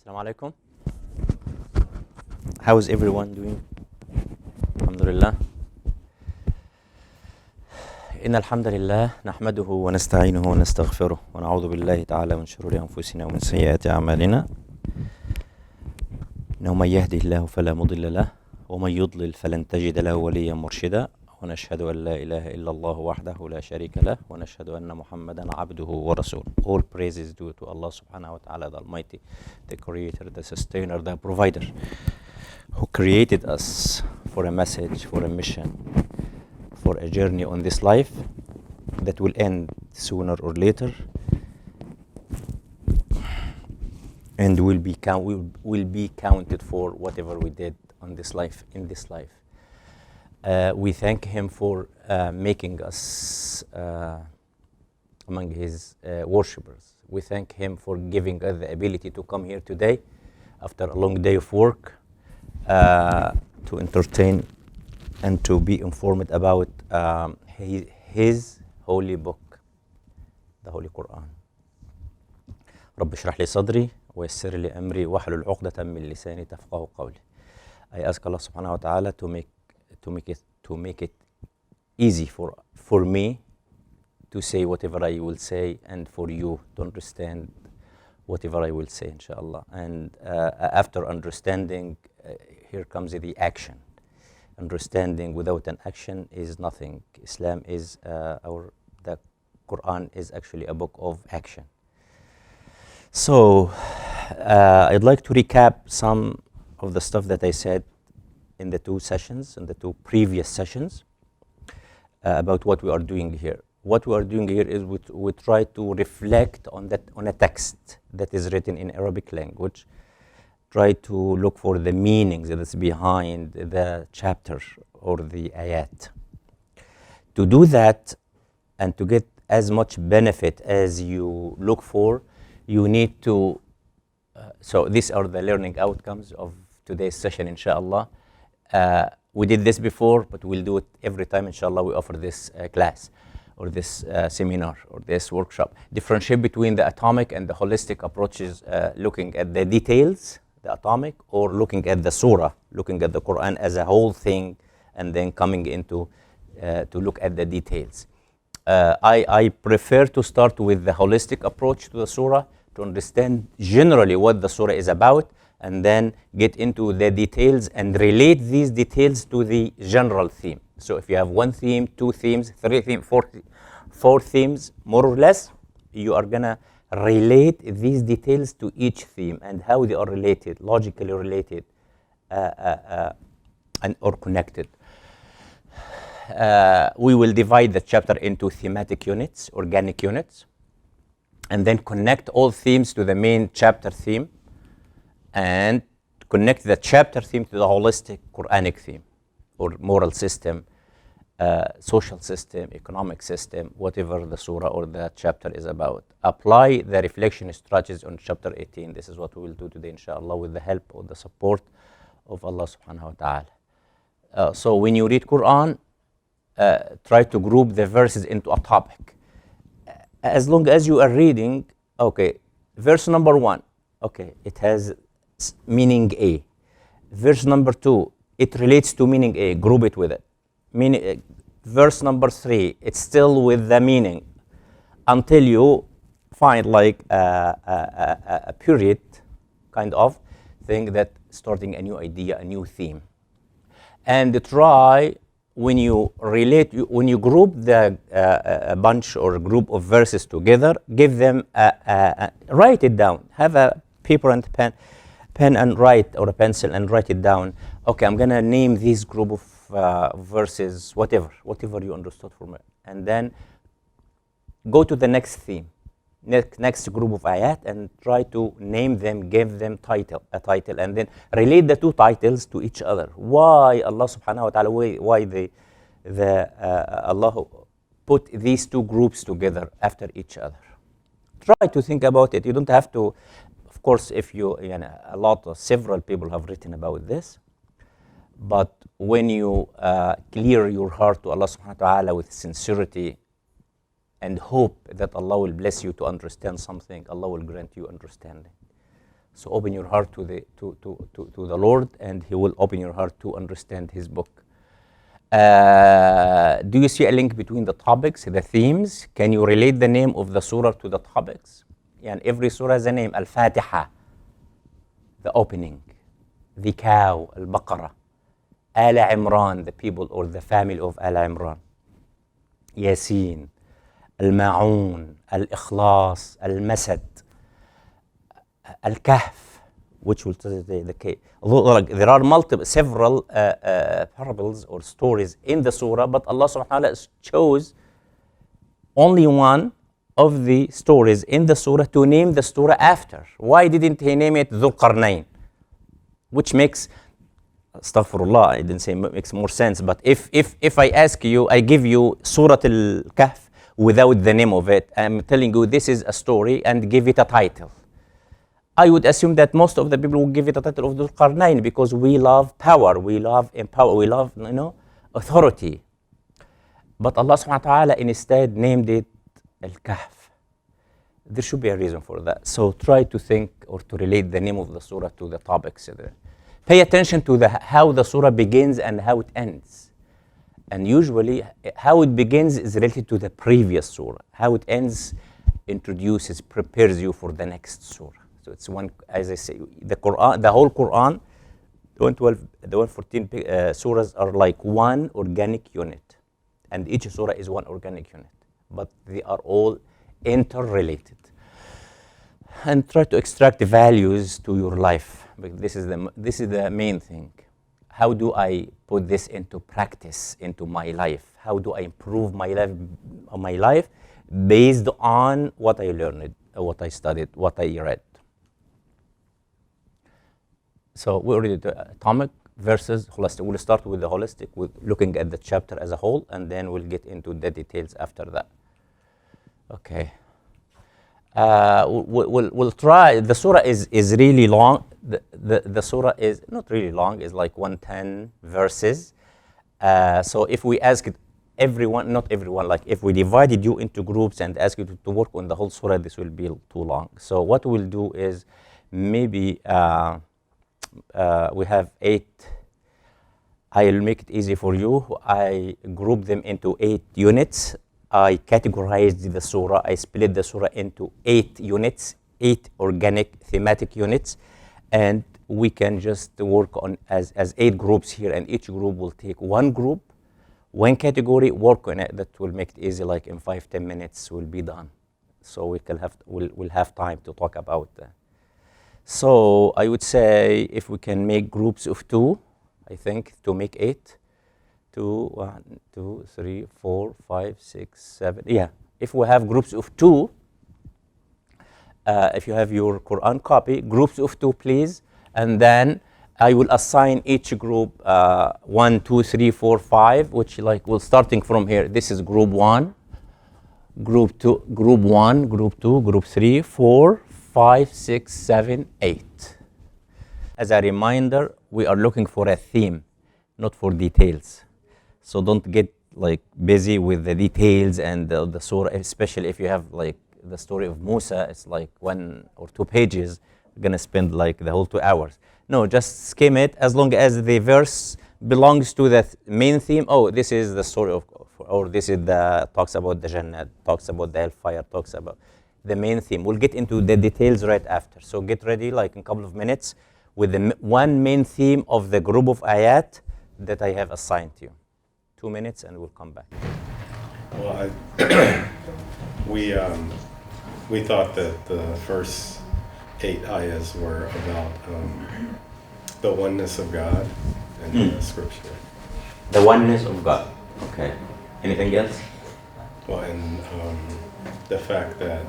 Assalamu alaikum. How is everyone doing? Alhamdulillah. إن الحمد لله نحمده ونستعينه ونستغفره ونعوذ بالله تعالى من شرور أنفسنا ومن سيئات أعمالنا إنه من يهده الله فلا مضل له ومن يضلل فلن تجد له وليا مرشدا ونشهد أن لا إله إلا الله وحده لا شريك له ونشهد أن محمدا عبده ورسوله. All praises due to Allah subhanahu wa ta'ala, the Almighty, the Creator, the Sustainer, the Provider, who created us for a message, for a mission, for a journey on this life that will end sooner or later, and will be counted for whatever we did on this life, in this life. We thank him for making us among his worshippers. We thank him for giving us the ability to come here today after a long day of work to entertain and to be informed about his holy book, the Holy Quran. رب اشرح لي صدري ويسر لي أمري واحلل عقدة من لساني تفقهوا قولي. I ask Allah subhanahu wa ta'ala to make it easy for me to say whatever I will say, and for you to understand whatever I will say, inshallah. And after understanding, here comes the action. Understanding without an action is nothing. Islam is the Quran is actually a book of action. So I'd like to recap some of the stuff that I said in the two previous sessions about what we are doing here. What we are doing here is we try to reflect on a text that is written in Arabic language, try to look for the meanings that's behind the chapter or the ayat. To do that and to get as much benefit as you look for, you need to, so these are the learning outcomes of today's session, inshallah. We did this before, but we'll do it every time, inshallah, we offer this class or this seminar or this workshop. Differentiate between the atomic and the holistic approaches, looking at the details, the atomic, or looking at the surah, looking at the Quran as a whole thing, and then coming into to look at the details. I prefer to start with the holistic approach to the surah to understand generally what the surah is about, and then get into the details and relate these details to the general theme. So if you have one theme, two themes, three themes, four themes, more or less, you are gonna relate these details to each theme and how they are related, logically related, and or connected. We will divide the chapter into thematic units, organic units, and then connect all themes to the main chapter theme, and connect the chapter theme to the holistic Quranic theme, or moral system, social system, economic system, whatever the surah or the chapter is about. Apply the reflection strategies on chapter 18. This is what we will do today, inshallah, with the help or the support of Allah subhanahu wa ta'ala. So when you read Quran, try to group the verses into a topic. As long as you are reading, okay, verse number 1, okay, it has meaning A. Verse number 2, it relates to meaning A, group it with it. Verse number 3, it's still with the meaning, until you find like a period kind of thing that starting a new idea, a new theme. And try, when you group the a bunch or a group of verses together, give them write it down. Have a paper and pen and write, or a pencil and write it down. Okay, I'm gonna name this group of verses, whatever you understood from it, and then go to the next theme, next group of ayat, and try to name them, give them a title, and then relate the two titles to each other. Why Allah subhanahu wa ta'ala, why Allah put these two groups together after each other? Try to think about it. You don't have to, of course, if several people have written about this, but when you clear your heart to Allah subhanahu wa ta'ala with sincerity and hope that Allah will bless you to understand something, Allah will grant you understanding. So open your heart to the Lord, and He will open your heart to understand His book. Do you see a link between the topics, the themes? Can you relate the name of the surah to the topics? And every surah has a name. Al-Fatiha, the opening. The cow, Al-Baqarah. Al Imran, the people or the family of Al Imran. Yasin, Al-Ma'un, Al-Ikhlas, Al-Masad, Al-Kahf, which will tell the cave. Although there are several parables or stories in the surah, but Allah subhanahu wa ta'ala chose only one of the stories in the surah to name the surah after. Why didn't He name it Dhul Qarnayn? Which makes, astaghfirullah, I didn't say makes more sense, but if I ask you, I give you Surah Al-Kahf without the name of it, I'm telling you this is a story and give it a title. I would assume that most of the people will give it a title of Dhul Qarnayn because we love power, we love empower, we love authority. But Allah subhanahu wa ta'ala instead named it Al-Kahf. There should be a reason for that. So try to think or to relate the name of the surah to the topics there. Pay attention to how the surah begins and how it ends. And usually how it begins is related to the previous surah. How it ends introduces, prepares you for the next surah. So it's one, as I say, the Quran, the whole Quran, the 114 surahs are like one organic unit. And each surah is one organic unit. But they are all interrelated. And try to extract the values to your life. This is the main thing. How do I put this into practice, into my life? How do I improve my life based on what I learned, what I studied, what I read? So we already did atomic versus holistic. We'll start with the holistic, with looking at the chapter as a whole, and then we'll get into the details after that. Okay. We'll try. The surah is really long. The surah is not really long. It's like 110 verses. So if we ask everyone, not everyone, like if we divided you into groups and ask you to work on the whole surah, this will be too long. So what we'll do is maybe we have 8. I'll make it easy for you. I group them into 8 units. I categorized the surah. I split the surah into 8 units, 8 organic thematic units, and we can just work on as 8 groups here, and each group will take one group, one category, work on it. That will make it easy, like in 5-10 minutes we'll be done. So we'll have time to talk about that. So I would say if we can make groups of 2, I think to make 8. 2, 1, 2, 3, 4, 5, 6, 7. Yeah, if we have groups of 2, if you have your Quran copy, groups of 2, please. And then I will assign each group 1, 2, 3, 4, 5, which like we're starting from here. This is group 1, group 2, group 1, group 2, group 3, 4, 5, 6, 7, 8. As a reminder, we are looking for a theme, not for details. So don't get like busy with the details and the surah, especially if you have like the story of Musa. It's like 1 or 2 pages. You're gonna spend like the whole 2 hours. No, just skim it as long as the verse belongs to the main theme. Oh, this is the story of, or this is the talks about the Jannah, talks about the hellfire, talks about the main theme. We'll get into the details right after. So get ready like in a couple of minutes with the one main theme of the group of ayat that I have assigned to you. 2 minutes and we'll come back. Well, we thought that the first 8 ayahs were about the oneness of God and the scripture. The oneness of God. Okay. Anything else? Well, and the fact that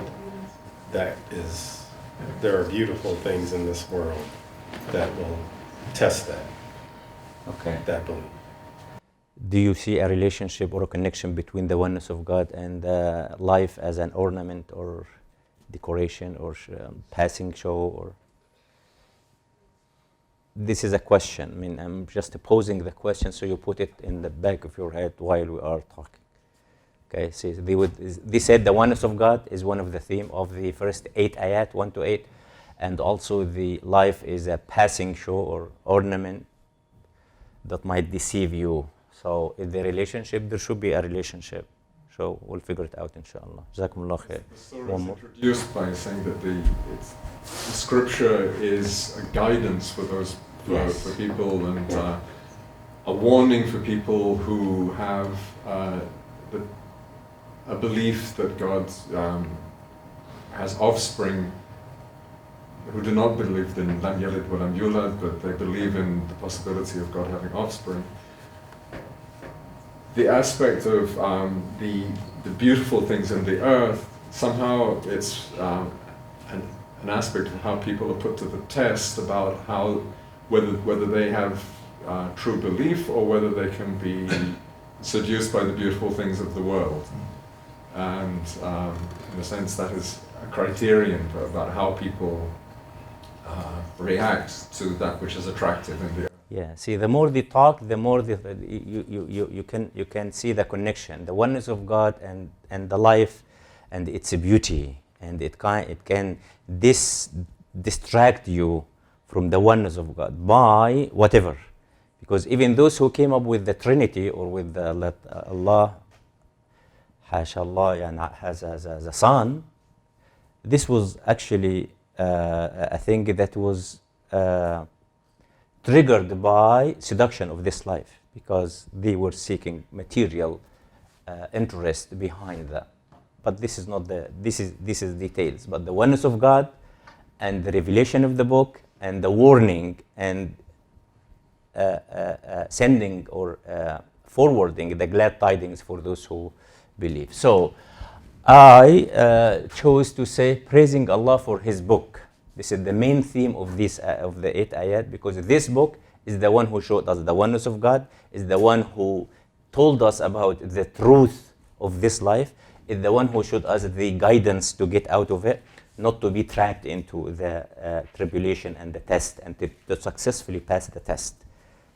there are beautiful things in this world that will test that. Okay. That belief. Do you see a relationship or a connection between the oneness of God and life as an ornament or decoration or passing show? Or this is a question. I mean, I'm just posing the question so you put it in the back of your head while we are talking. Okay, so they said the oneness of God is one of the theme of the first 8 ayat, 1 to 8. and also the life is a passing show or ornament that might deceive you. So in the relationship, there should be a relationship. So we'll figure it out, inshallah. Jazakumullah khair. The story is introduced by saying that the scripture is a guidance for those for people, and a warning for people who have a belief that God has offspring, who do not believe in lam yalid wa lam yulad, but they believe in the possibility of God having offspring. The aspect of the beautiful things in the earth, somehow it's an aspect of how people are put to the test about whether they have true belief or whether they can be seduced by the beautiful things of the world. And in a sense that is a criterion about how people react to that which is attractive in the earth. Yeah, see, the more they talk, the more you can see the connection, the oneness of God and the life and its beauty, and it can distract you from the oneness of God by whatever, because even those who came up with the Trinity or with the Allah, Hasha Allah, has a son, this was actually a thing that was triggered by seduction of this life, because they were seeking material interest behind that. But this is not this is details. But the oneness of God and the revelation of the book and the warning and sending or forwarding the glad tidings for those who believe. So I chose to say praising Allah for His book. This is the main theme of this of the 8 ayat, because this book is the one who showed us the oneness of God, is the one who told us about the truth of this life, is the one who showed us the guidance to get out of it, not to be trapped into the tribulation and the test, and to successfully pass the test.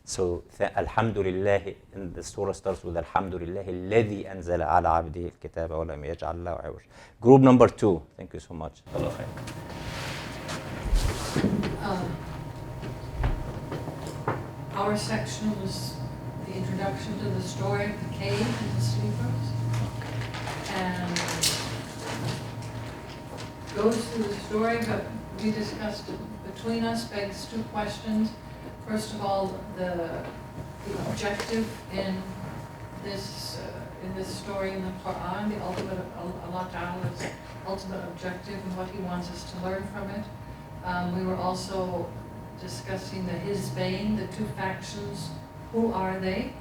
So Alhamdulillah, and the surah starts with Alhamdulillah alladhi anzala ala abdihi al-kitaba wa lam yaj'al lahu 'iwaja. Group number 2. Thank you so much. Allah khair. Our section was the introduction to the story of the cave and the sleepers, and goes through the story, but we discussed it between us, begs 2 questions. First of all, the objective in this story in the Quran, the ultimate Allah Ta'ala's ultimate objective and what He wants us to learn from it. We were also discussing the Hizbayn, the 2 factions. Who are they?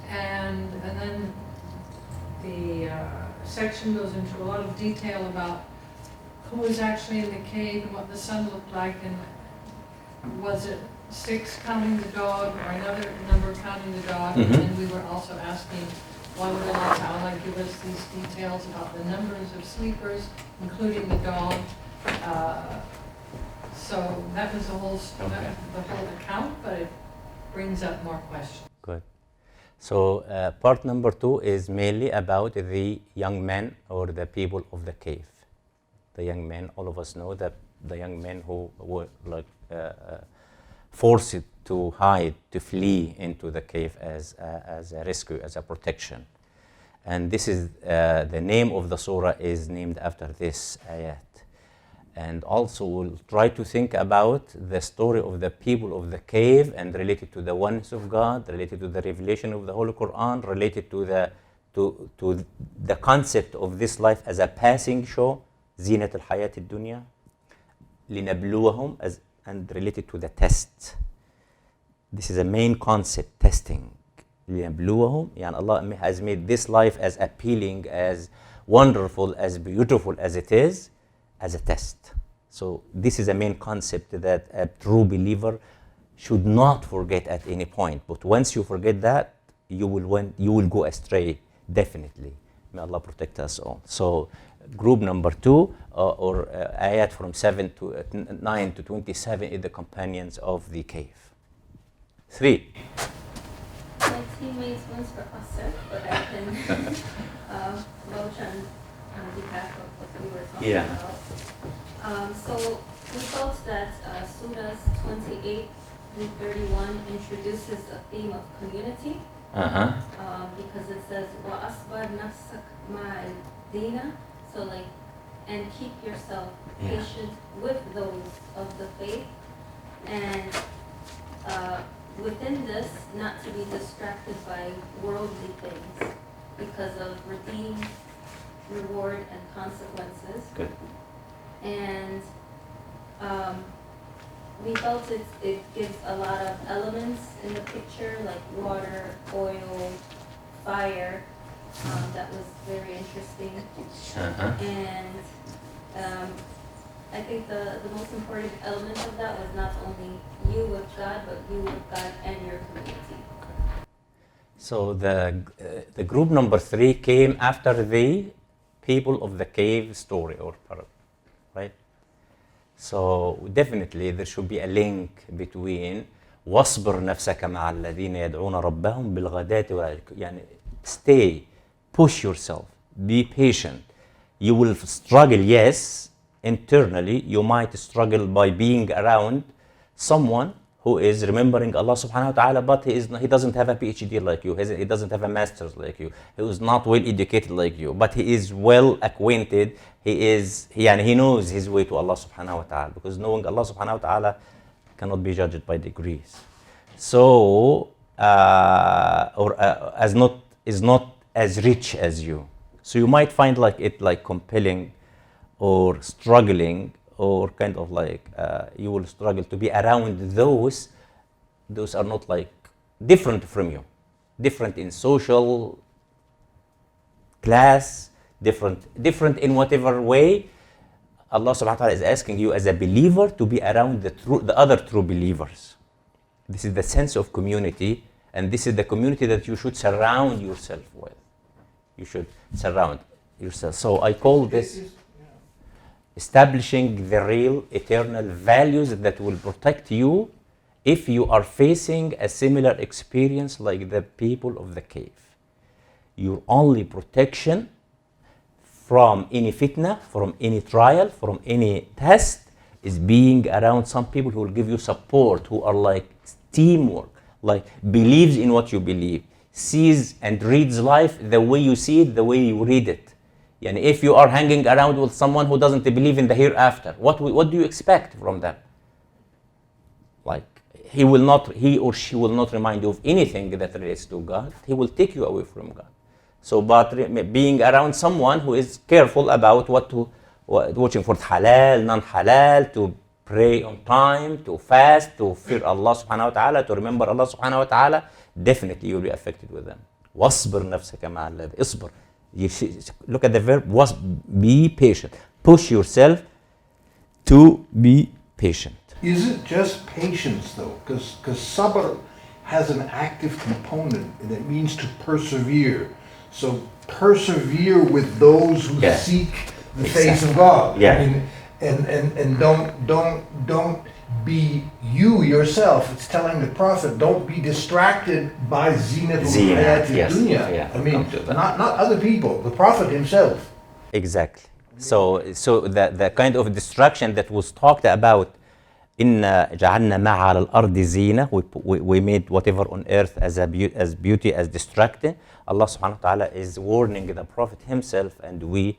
And then the section goes into a lot of detail about who was actually in the cave and what the sun looked like, and was it 6 counting the dog or another number counting the dog? Mm-hmm. And then we were also asking, why would Allah Ta'ala give us these details about the numbers of sleepers, including the dog? So that was the whole account, but it brings up more questions. Good. So part number 2 is mainly about the young men or the people of the cave. The young men, all of us know that the young men who were forced to hide, to flee into the cave as a rescue, as a protection. And this is the name of the surah is named after this ayat. And also we'll try to think about the story of the people of the cave and related to the oneness of God, related to the revelation of the Holy Quran, related to the concept of this life as a passing show, زينة الحياة الدنيا, لنبلوهم, and related to the test. This is a main concept, testing. لنبلوهم, يعني Allah has made this life as appealing, as wonderful, as beautiful as it is, as a test. So this is a main concept that a true believer should not forget at any point. But once you forget that, you will go astray, definitely. May Allah protect us all. So group number 2, or ayat from 9 to 27, is the companions of the cave. 3. My teammates went for Pasha, but I can vouch on behalf of what we were talking about. So we felt that Surahs 28 through 31 introduces a theme of community. Because it says وَأَصْبَرْ نَفْسَكَ مَعَ الدِّينَ, so like, and keep yourself patient with those of the faith, and within this, not to be distracted by worldly things because of redeemed reward and consequences. Good. And we felt it gives a lot of elements in the picture, like water, oil, fire. That was very interesting. And I think the most important element of that was not only you with God, but you with God and your community. So the group number 3 came after the people of the cave story or parable, right? So definitely there should be a link between واصبر نفسك مع الذين يدعون ربهم بالغداة والعشي. يعني stay, push yourself, be patient. You will struggle, yes, internally. You might struggle by being around someone who is remembering Allah subhanahu wa ta'ala, but he doesn't have a PhD like you, he doesn't have a master's like you, he is not well educated like you, but he is well acquainted, he knows his way to Allah subhanahu wa ta'ala, because knowing Allah subhanahu wa ta'ala cannot be judged by degrees. So, is not as rich as you. So you might find it compelling or struggling, or kind of you will struggle to be around those are not different from you, different in social class, different in whatever way. Allah subhanahu wa ta'ala is asking you as a believer to be around the other true believers. This is the sense of community, and this is the community that you should surround yourself with. You should surround yourself. So I call this establishing the real eternal values that will protect you if you are facing a similar experience like the people of the cave. Your only protection from any fitna, from any trial, from any test is being around some people who will give you support, who are teamwork, believes in what you believe, sees and reads life the way you see it, the way you read it. And if you are hanging around with someone who doesn't believe in the hereafter, what do you expect from them? He or she will not remind you of anything that relates to God. He will take you away from God. So, but being around someone who is careful about watching for halal, non-halal, to pray on time, to fast, to fear Allah subhanahu wa ta'ala, to remember Allah subhanahu wa ta'ala, definitely you will be affected with them. واصبر نفسك مع الذي اصبر. Look at the verb, be patient. Push yourself to be patient. Is it just patience though? Because sabr has an active component, and it means to persevere. So persevere with those who seek the face of God. Yeah. And don't be you yourself. It's telling the Prophet, don't be distracted by zinatul hayat dunya. Yeah, I mean, not other people, the Prophet himself. Exactly. So the kind of distraction that was talked about in جعلنا ما على الأرض زينة, we made whatever on earth as beauty, as distracting. Allah subhanahu wa ta'ala is warning the Prophet himself and we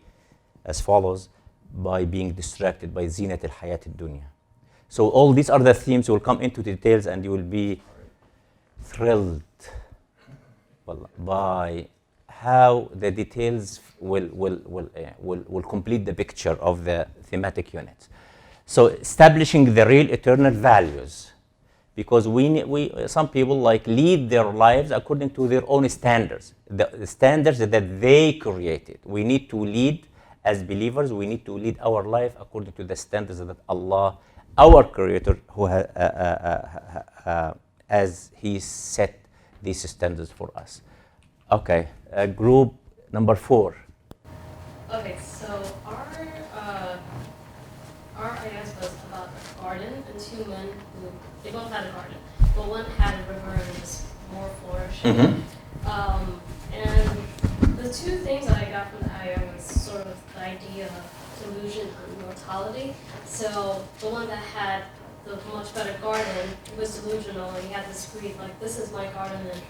as follows by being distracted by zinat al-hayat al-dunya. So all these are the themes. We'll come into details and you will be thrilled by how the details will complete the picture of the thematic units. So establishing the real eternal values, because some people lead their lives according to their own standards, the standards that they created. We need to lead as believers. We need to lead our life according to the standards that Allah, our Creator, who as He set these standards for us. Okay, group number 4. Okay, so our ideas was about a garden and 2 men who, they both had a garden, but one had a river and was more flourishing. And the 2 things that I got from the ayah was sort of the idea delusion on immortality. So the one that had the much better garden was delusional, and he had this greed, like, this is my garden, and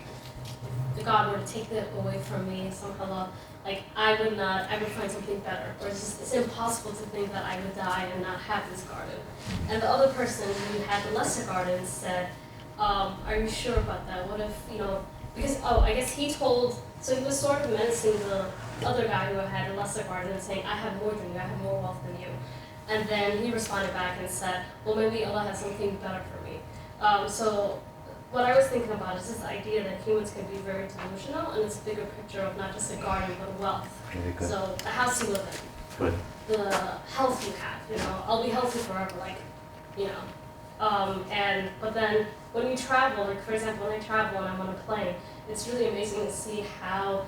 if God were to take that away from me somehow, like, I would find something better. Or it's impossible to think that I would die and not have this garden. And the other person who had the lesser garden said, are you sure about that? What if, because, I guess he was sort of menacing the other guy who had a lesser garden and saying, I have more than you, I have more wealth than you. And then he responded back and said, well, maybe Allah has something better for me. So what I was thinking about is this idea that humans can be very delusional, and this bigger picture of not just a garden, but wealth. So the house you live in, Good. the health you have, I'll be healthy forever, but then when you travel, like for example, when I travel and I'm on a plane, it's really amazing to see how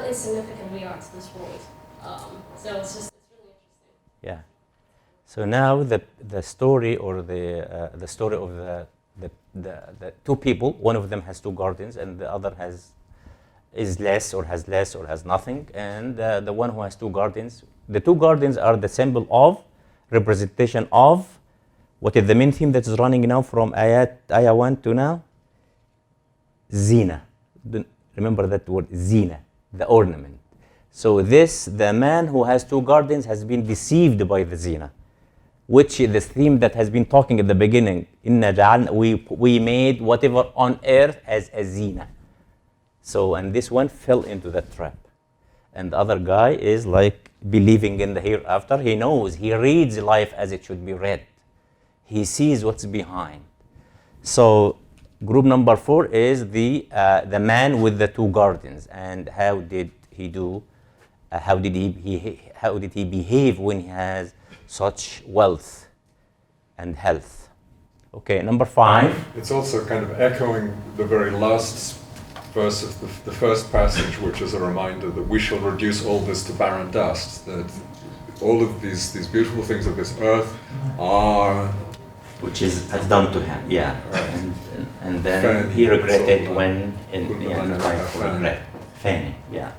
insignificant we are to this world. So it's really interesting. Yeah. So now the story or the story of the two people, one of them has two gardens and the other has less or has nothing, and the one who has two gardens, the two gardens are the symbol of representation of what is the main theme that is running now from ayah 1 to now? Zina. Remember that word, zina, the ornament. So the man who has two gardens has been deceived by the zina, which is the theme that has been talking at the beginning. We made whatever on earth as a zina. So, and this one fell into that trap. And the other guy is like believing in the hereafter. He knows, he reads life as it should be read. He sees what's behind. So group number 4 is the man with the two gardens. And how did he do? How did he behave when he has such wealth and health? Okay, number 5. It's also kind of echoing the very last verse of the first passage, which is a reminder that we shall reduce all this to barren dust. That all of these beautiful things of this earth are, which is done to him, yeah. Right. And then he regretted when in life regret. Fani, yeah.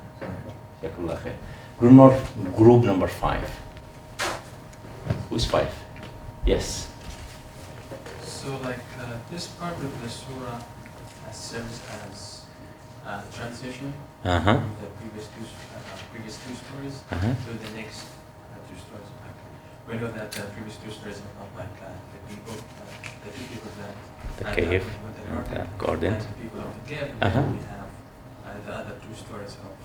Group number 5. Who's 5? Yes. So this part of the surah serves as transition from the previous two stories to the next two stories. We know that the previous two stories are about the two people that The cave, the garden. and the people of the cave, and then we have the other two stories of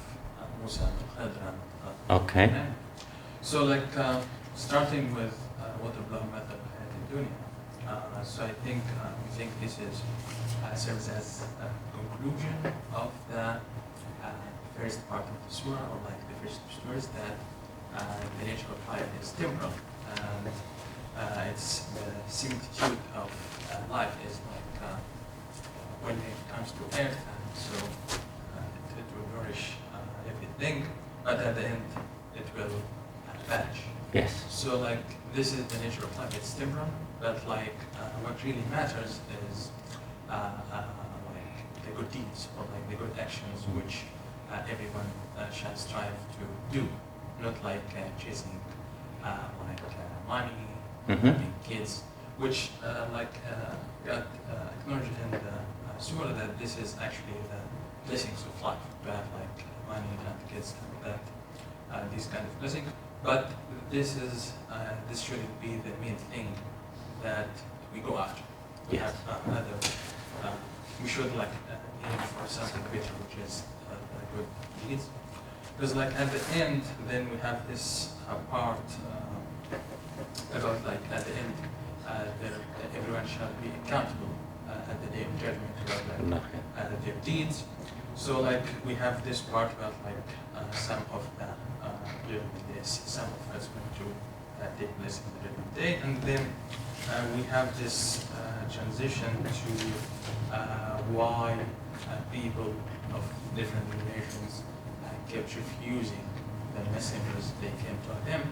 Musa and Khidr and Okay. So starting with what the Blood method had in dunya. So I think we think this is serves as a conclusion of the first part of the surah, or the first stories, that the nature of life is temporal, and it's the similitude of life is when it comes to earth, and so it will nourish everything, but at the end it will vanish. Yes. So this is the nature of life. It's temporal, but what really matters is the good deeds, or the good actions which everyone shall strive to do, not chasing money, having kids, which got acknowledged in the surah that this is actually the blessings of life, to have money and kids and that these kind of blessings. But this shouldn't be the main thing that we go after. We have we should aim for something better, which is good deeds. Because at the end, then we have this part about at the end, everyone shall be accountable at the day of judgment about their deeds. So we have this part about some of the some of us going to take place in the judgment day, and then we have this transition to why people of different nations kept refusing the messengers they came to them,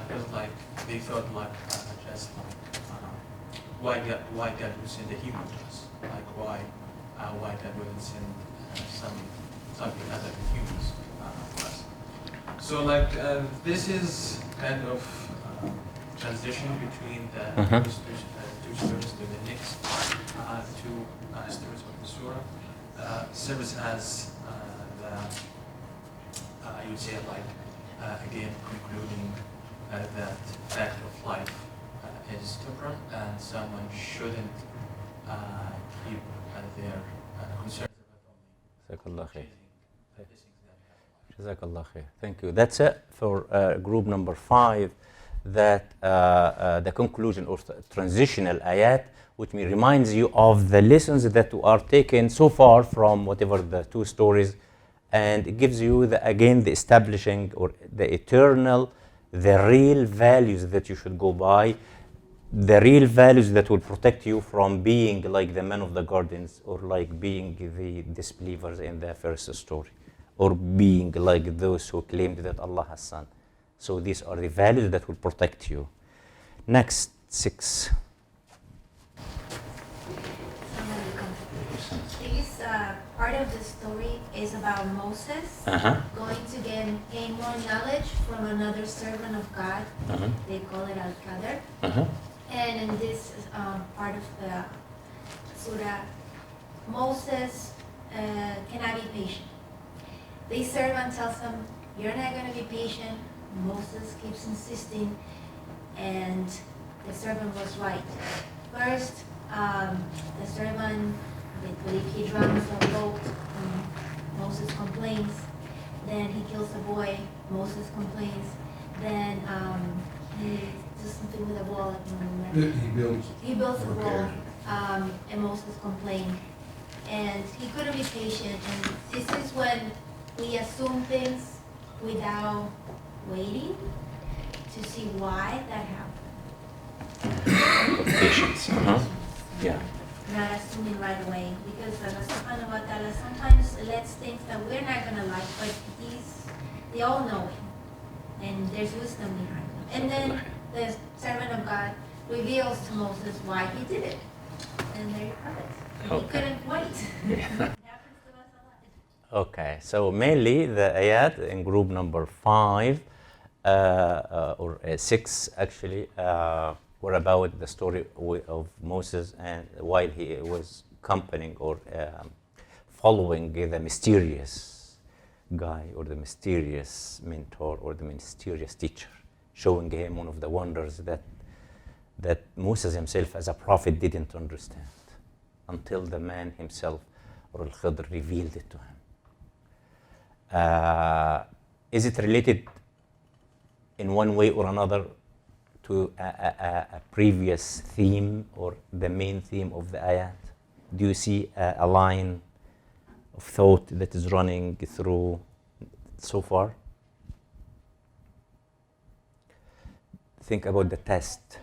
because they thought just why God would send a human to us, why God wouldn't send something other than humans to us. So like this is kind of transition between the first two stories to the next two stories of the surah. Serves as the you would say like again concluding that fact of life is temporal and someone shouldn't keep their concerns about only chasing the things that have life. Jazakallah khair. Thank you. That's it for group number 5. That the conclusion or transitional ayat, which reminds you of the lessons that are taken so far from whatever the 2 stories, and it gives you again the establishing or the eternal, the real values that you should go by, the real values that will protect you from being like the men of the gardens or like being the disbelievers in the first story, or being like those who claimed that Allah has son. So these are the values that will protect you. Next, 6. This part of the story is about Moses going to gain more knowledge from another servant of God. They call it Al-Qadr. And in this part of the surah, Moses cannot be patient. The servant tells him, "You're not going to be patient." Moses keeps insisting, and the servant was right. First, the servant, I believe he drowns a boat, Moses complains. Then he kills a boy, Moses complains. Then he does something with a wall, I don't remember. He builds a wall, and Moses complained. And he couldn't be patient, and this is when we assume things without waiting to see why that happened. Patience. Yeah. Not assuming right away, because Allah subhanahu wa ta'ala sometimes lets things that we're not going to like, but they all know it, and there's wisdom behind it. And then the servant of God reveals to Moses why he did it, and there you have it. He couldn't wait. It happens to us a lot. Okay, so mainly the ayat in group number 5 or 6 actually were about the story of Moses and while he was accompanying or following the mysterious guy or the mysterious mentor or the mysterious teacher, showing him one of the wonders that Moses himself as a prophet didn't understand until the man himself or Al-Khidr revealed it to him. Is it related in one way or another to a previous theme or the main theme of the ayat? Do you see a line of thought that is running through so far? Think about the test,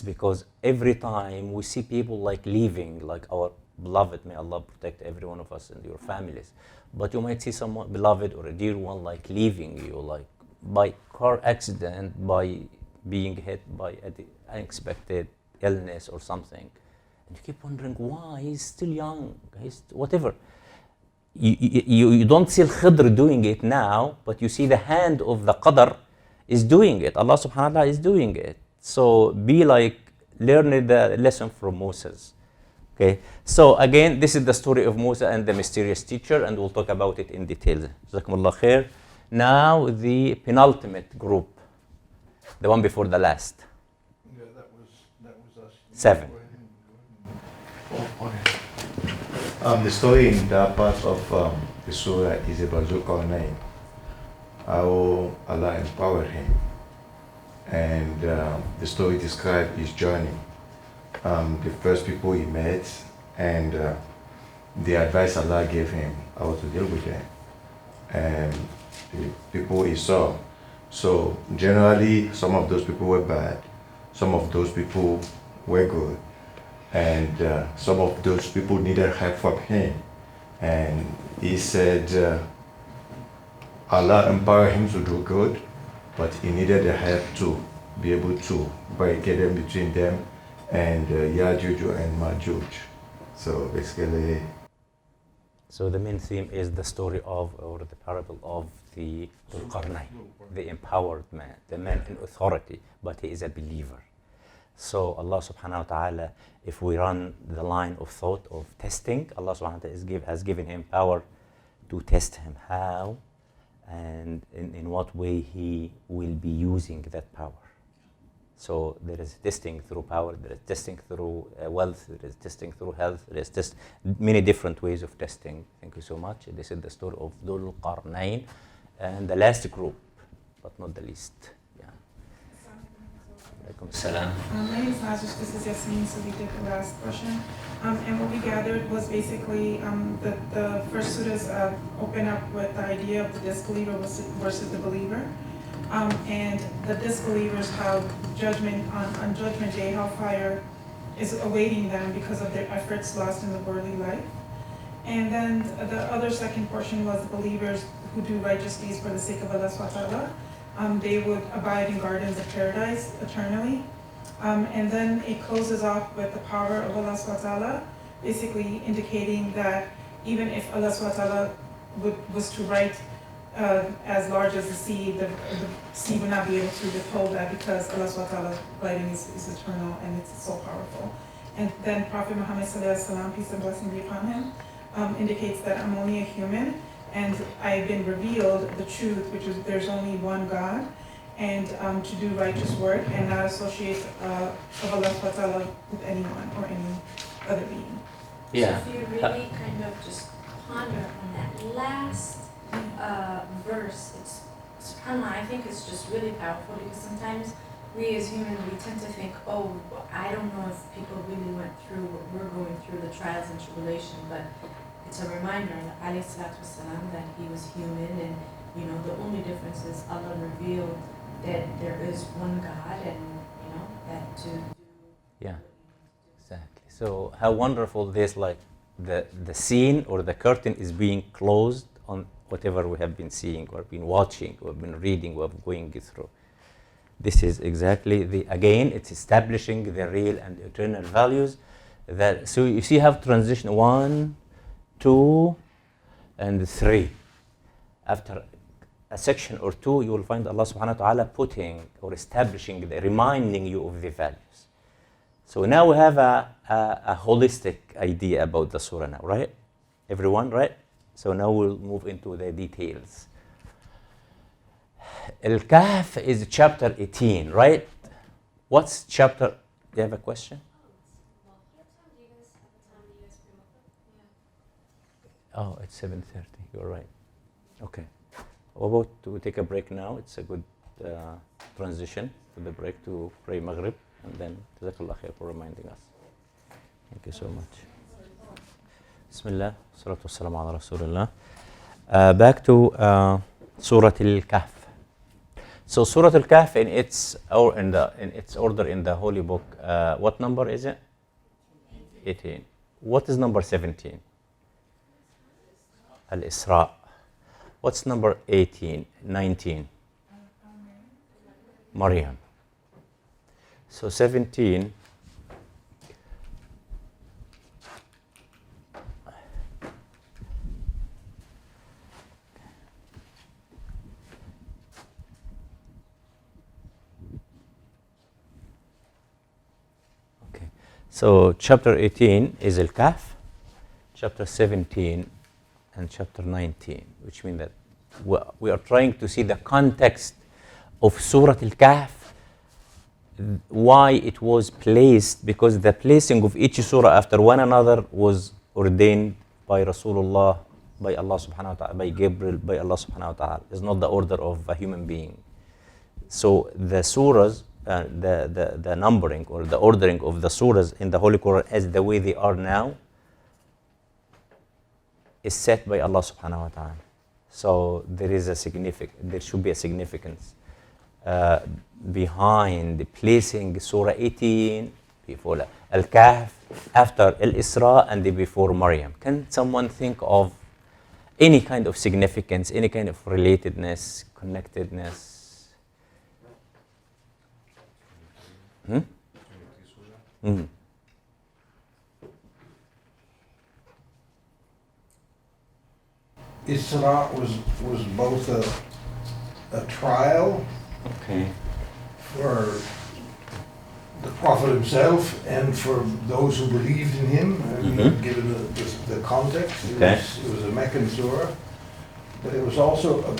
because every time we see people like leaving, like our beloved, may Allah protect every one of us and your families, but you might see someone beloved or a dear one like leaving you, like by car accident, by being hit by an unexpected illness or something, and you keep wondering why he's still young, he's whatever. You don't see Al-Khidr doing it now, but you see the hand of the Qadr is doing it. Allah subhanahu wa ta'ala is doing it. So be like, learn the lesson from Moses. Okay, so again, this is the story of Moses and the mysterious teacher, and we'll talk about it in detail. Jazakumullah khair. Now the penultimate group, the one before the last. Yeah, that was us. 7. The story in that part of the surah is about Zulkarnain, how Allah empowered him, and the story describes his journey. The first people he met, and the advice Allah gave him how to deal with them, and the people he saw. So generally, some of those people were bad, some of those people were good, and some of those people needed help from him. And he said Allah empowered him to do good, but he needed the help to be able to barricade them between them and Yajuj and Majuj. So basically, So the main theme is the story of, or the parable of the Dhul Qarnayn, the empowered man, the man in authority, but he is a believer. So Allah subhanahu wa ta'ala, if we run the line of thought of testing, Allah subhanahu wa ta'ala has given him power to test him. How and in what way he will be using that power. So there is testing through power, there is testing through wealth, there is testing through health, there is many different ways of testing. Thank you so much. This is the story of Dhul Qarnayn, and the last group, but not the least. Yeah. Alaikum salam. My name is Najish, this is Yasmin, so we did the last question. And what we gathered was basically the first surahs open up with the idea of the disbeliever versus the believer. And the disbelievers, how judgment on Judgment Day, hellfire is awaiting them because of their efforts lost in the worldly life. And then the other second portion was the believers who do righteous deeds for the sake of Allah subhanahu wa ta'ala. They would abide in gardens of paradise eternally. And then it closes off with the power of Allah subhanahu wa ta'ala, basically indicating that even if Allah subhanahu wa ta'ala was to write as large as the sea, the sea would not be able to withhold that because Allah subhanahu wa ta'ala's writing is eternal and it's so powerful. And then Prophet Muhammad sallallahu alaihi wasallam, peace and blessing be upon him, indicates that I'm only a human and I've been revealed the truth, which is there's only one God, and to do righteous work and not associate of Allah subhanahu wa ta'ala with anyone or any other being. Yeah. So if you really kind of just ponder on that last verse, it's subhanAllah, I think it's just really powerful because sometimes we as humans, we tend to think, oh, I don't know if people really went through what we're going through, the trials and tribulation, but it's a reminder, alayhi salatu wasalam, that he was human and, you know, the only difference is Allah revealed that there is one God and, you know, that to do Yeah, exactly. So how wonderful this, like the scene or the curtain is being closed on whatever we have been seeing or been watching or been reading or going through. This is exactly again, it's establishing the real and eternal values. So you see how transition 1, 2, and 3. After a section or two, you will find Allah subhanahu wa ta'ala putting or establishing, reminding you of the values. So now we have a holistic idea about the surah now, right? Everyone, right? So now we'll move into the details. Al-Kahf is chapter 18, right? What's chapter? Do you have a question? Oh, it's 7:30. You're right. Okay. We're about to take a break now. It's a good transition to the break to pray Maghrib, and then Jazakallah khair for reminding us. Thank you so much. Bismillah, salatu wassalamu ala Rasulullah. Back to Surah Al-Kahf. So Surah Al-Kahf in its order in the Holy Book, what number is it? 18. What is number 17? Al-Isra. What's number 18, 19? Maryam. So 17. Okay. So chapter 18 is Al-Kahf. Chapter 17 and chapter 19, which means that we are trying to see the context of Surah Al-Kahf, why it was placed, because the placing of each surah after one another was ordained by Rasulullah, by Allah subhanahu wa ta'ala, by Gabriel, by Allah subhanahu wa ta'ala. It's not the order of a human being. So the surahs, the numbering or the ordering of the surahs in the Holy Quran as the way they are now is set by Allah subhanahu wa ta'ala. So there should be a significance behind placing Surah 18 before Al-Kahf, after Al-Isra, and before Maryam. Can someone think of any kind of significance, any kind of relatedness, connectedness? Isra was both a trial Okay. for the Prophet himself and for those who believed in him, given the context. Okay. It was a Meccan surah, but it was also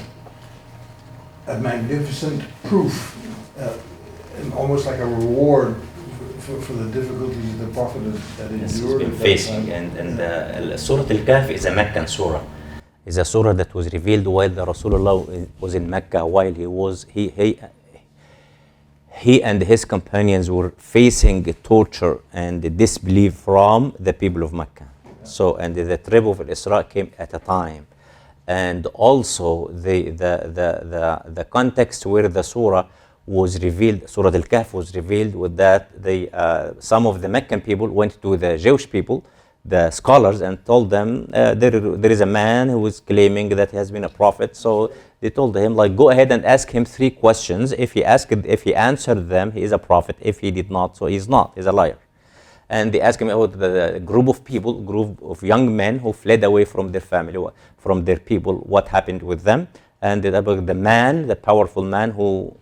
a magnificent proof, and almost like a reward for the difficulties the Prophet had Yes, he's endured. been at that facing, time. and Surah Al-Kahf is a Meccan surah. It's a surah that was revealed while the Rasulullah was in Mecca, while he and his companions were facing torture and disbelief from the people of Mecca. So, and the tribe of Isra came at a time, and also the context where the surah was revealed, Surah Al-Kahf was revealed, with that some of the Meccan people went to the Jewish people, the scholars, and told them there is a man who is claiming that he has been a prophet. So they told him, like, go ahead and ask him 3 questions. If he answered them, he is a prophet. If he did not, so he's not. He's a liar. And they asked him about the group of young men who fled away from their family, from their people, what happened with them, and about the man, the powerful man who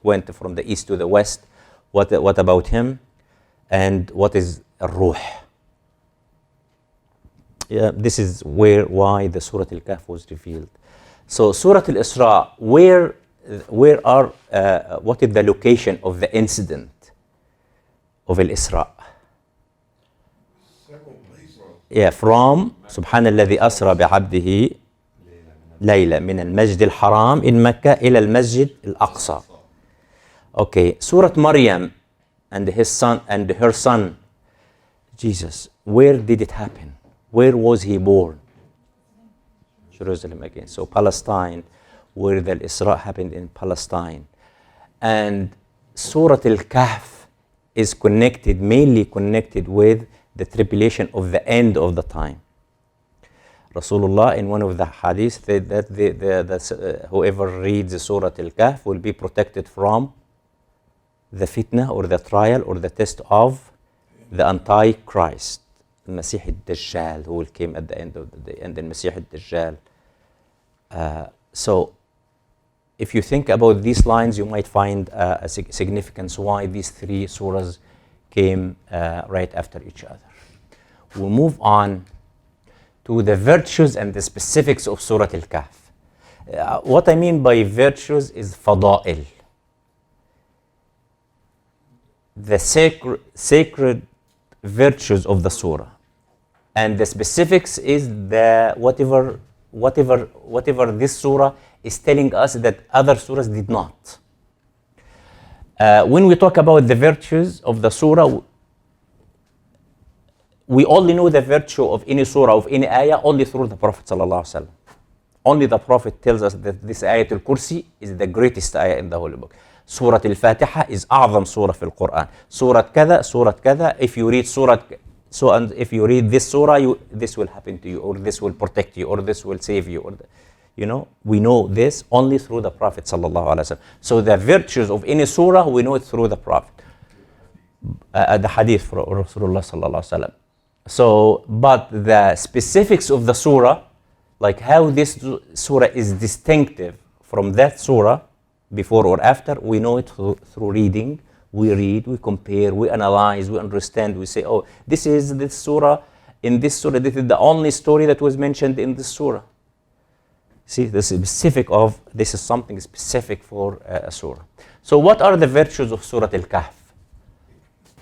went from the east to the west. What about him? And what is Ruh? Yeah, this is why the Surah Al-Kahf was revealed. So Surah Al-Isra, what is the location of the incident of Al-Isra? Several places. Yeah, from سبحان الذي أسرى بعبده ليلة من المسجد الحرام in Mecca إلى المسجد الأقصى. Okay, Surah Maryam and her son Jesus, where did it happen? Where was he born? Jerusalem again. So Palestine, where the Isra happened in Palestine. And Surah Al-Kahf is mainly connected with the tribulation of the end of the time. Rasulullah in one of the hadiths said that whoever reads Surah Al-Kahf will be protected from the fitna or the trial or the test of the Antichrist, the Masih al-Dajjal, who will come at the end of the day, and then Masih al-Dajjal. So if you think about these lines, you might find a significance why these 3 surahs came right after each other. We'll move on to the virtues and the specifics of Surah Al-Kahf. What I mean by virtues is fada'il. The sacred virtues of the surah, and the specifics is whatever this surah is telling us that other surahs did not. When we talk about the virtues of the surah, we only know the virtue of any surah, of any ayah, only through the Prophet ﷺ. Only the Prophet tells us that this Ayatul Kursi is the greatest ayah in the Holy Book. Surah Al-Fatiha is أعظم surah في القرآن. Surah كذا. If you read if you read this surah, this will happen to you, or this will protect you, or this will save you, we know this only through the Prophet ﷺ. So the virtues of any surah, we know it through the Prophet. The hadith from Rasulullah ﷺ. So, but the specifics of the surah, like how this surah is distinctive from that surah, before or after, we know it through reading. We read, we compare, we analyze, we understand, we say, oh, this surah, this is the only story that was mentioned in this surah. See, this is something specific for a surah. So what are the virtues of Surah Al-Kahf?